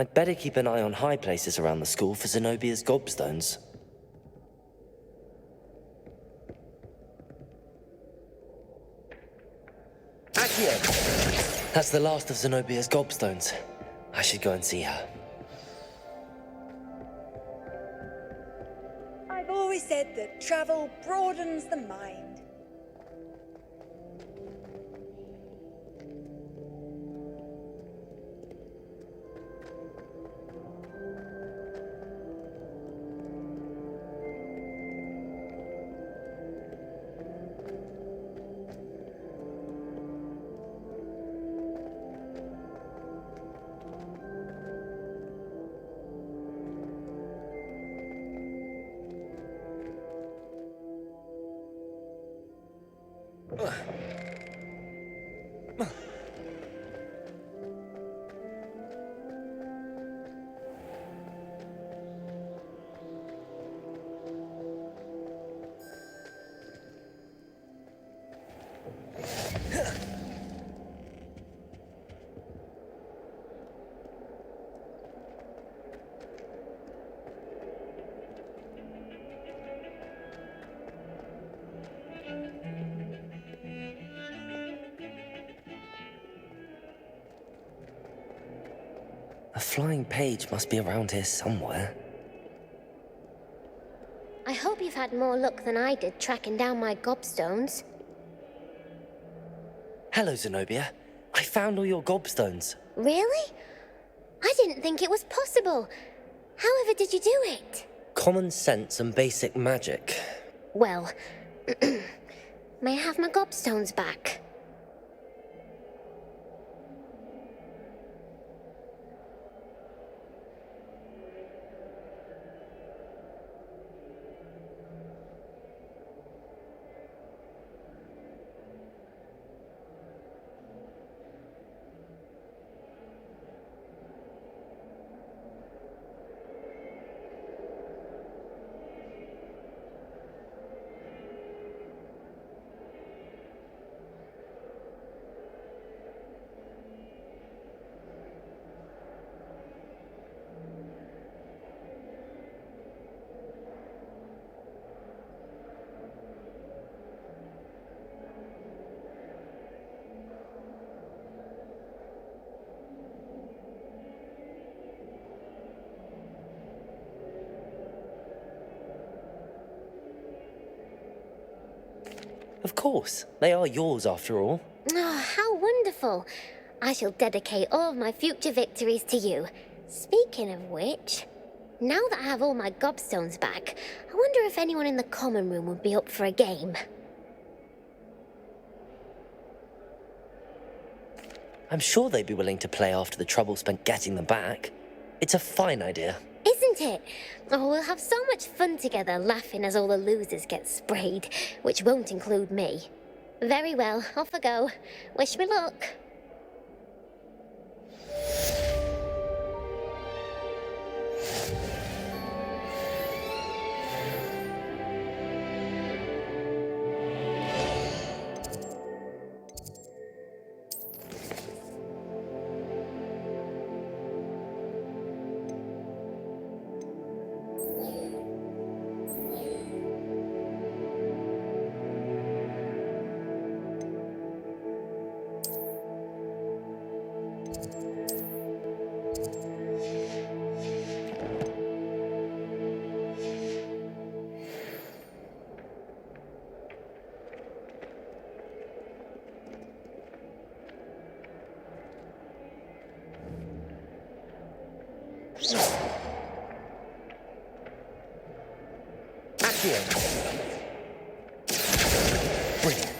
I'd better keep an eye on high places around the school for Zenobia's gobstones. Accio! That's the last of Zenobia's gobstones. I should go and see her. I've always said that travel broadens the mind. A flying page must be around here somewhere. I hope you've had more luck than I did tracking down my gobstones. Hello, Zenobia. I found all your gobstones. Really? I didn't think it was possible. However did you do it? Common sense and basic magic. Well, may I have my gobstones back? Of course, they are yours after all. Oh, how wonderful. I shall dedicate all of my future victories to you. Speaking of which, now that I have all my gobstones back, I wonder if anyone in the common room would be up for a game. I'm sure they'd be willing to play after the trouble spent getting them back. It's a fine idea. Isn't it? Oh, we'll have so much fun together laughing as all the losers get sprayed, which won't include me. Very well, off I go. Wish me luck. Accio. Brilliant.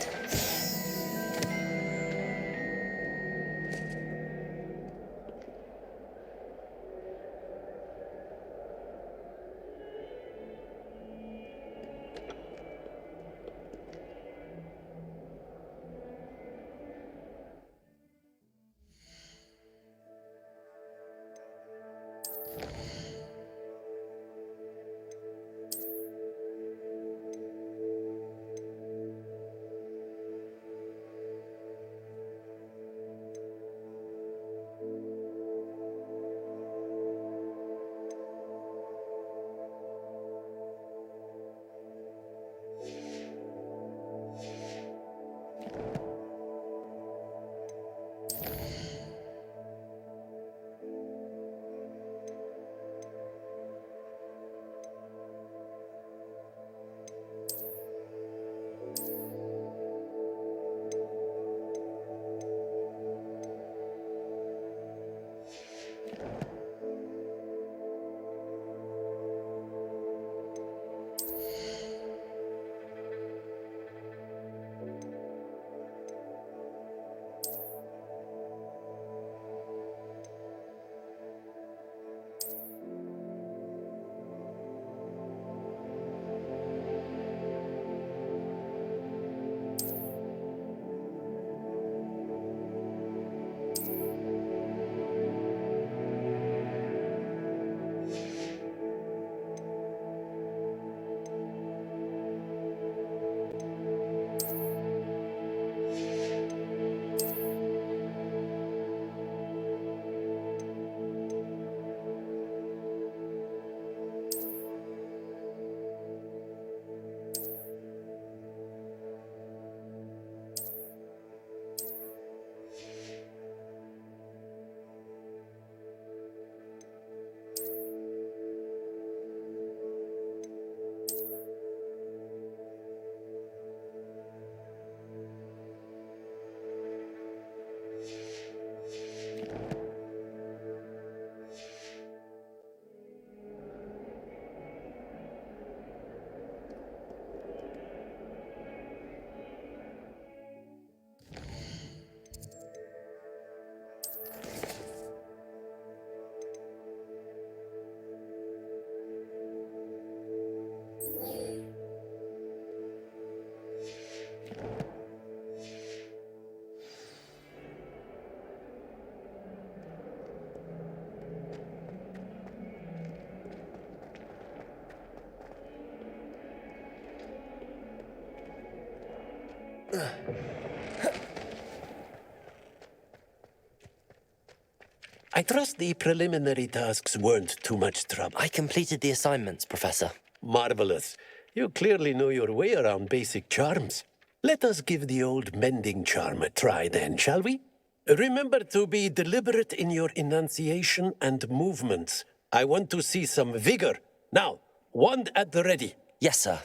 I trust the preliminary tasks weren't too much trouble. I completed the assignments, Professor. Marvelous. You clearly know your way around basic charms. Let us give the old mending charm a try then, shall we? Remember to be deliberate in your enunciation and movements. I want to see some vigor. Now, wand at the ready. Yes, sir.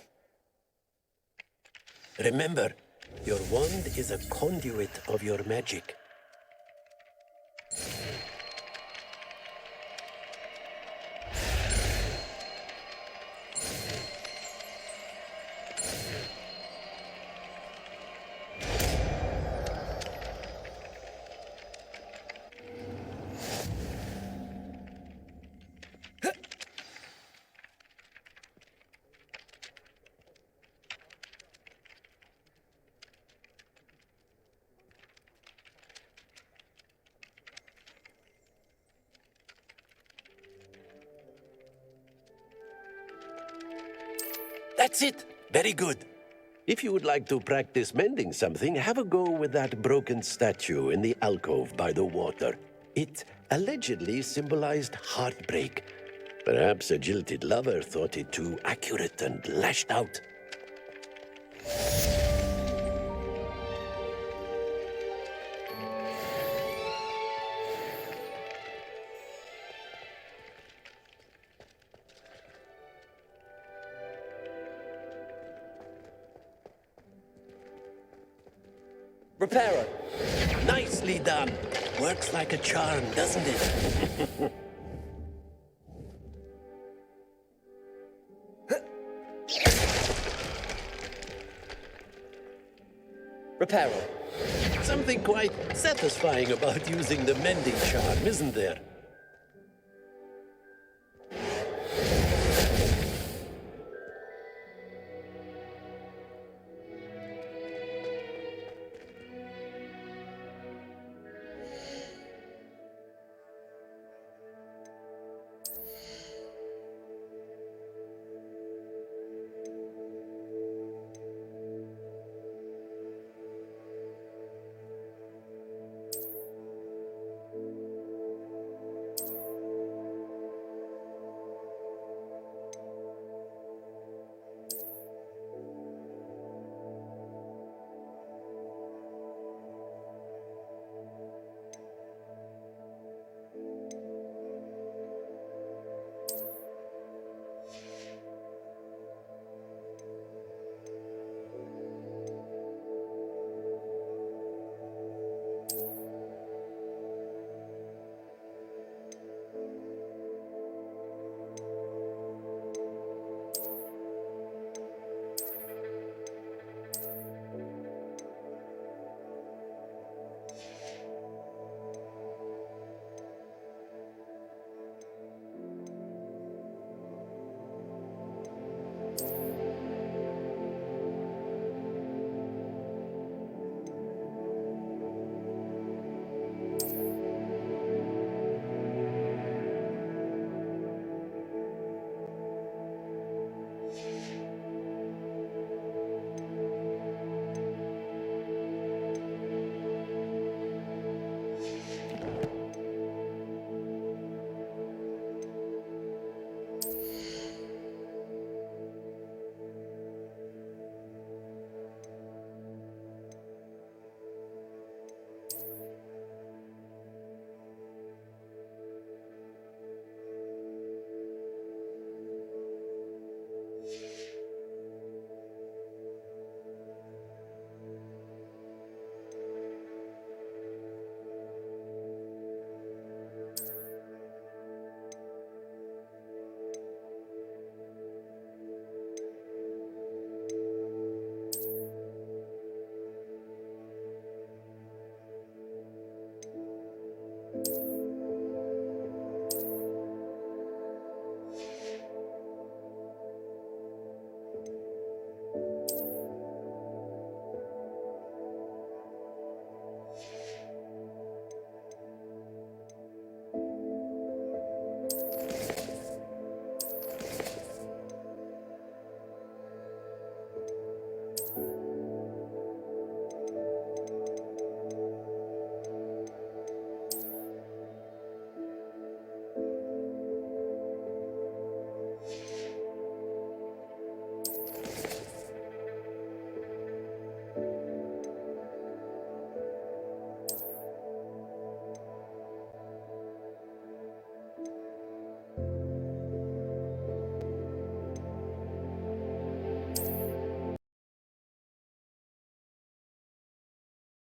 Remember, your wand is a conduit of your magic. That's it. Very good. If you would like to practice mending something, have a go with that broken statue in the alcove by the water. It allegedly symbolized heartbreak. Perhaps a jilted lover thought it too accurate and lashed out. Reparo. Nicely done. Works like a charm, doesn't it? Reparo. Something quite satisfying about using the mending charm, isn't there?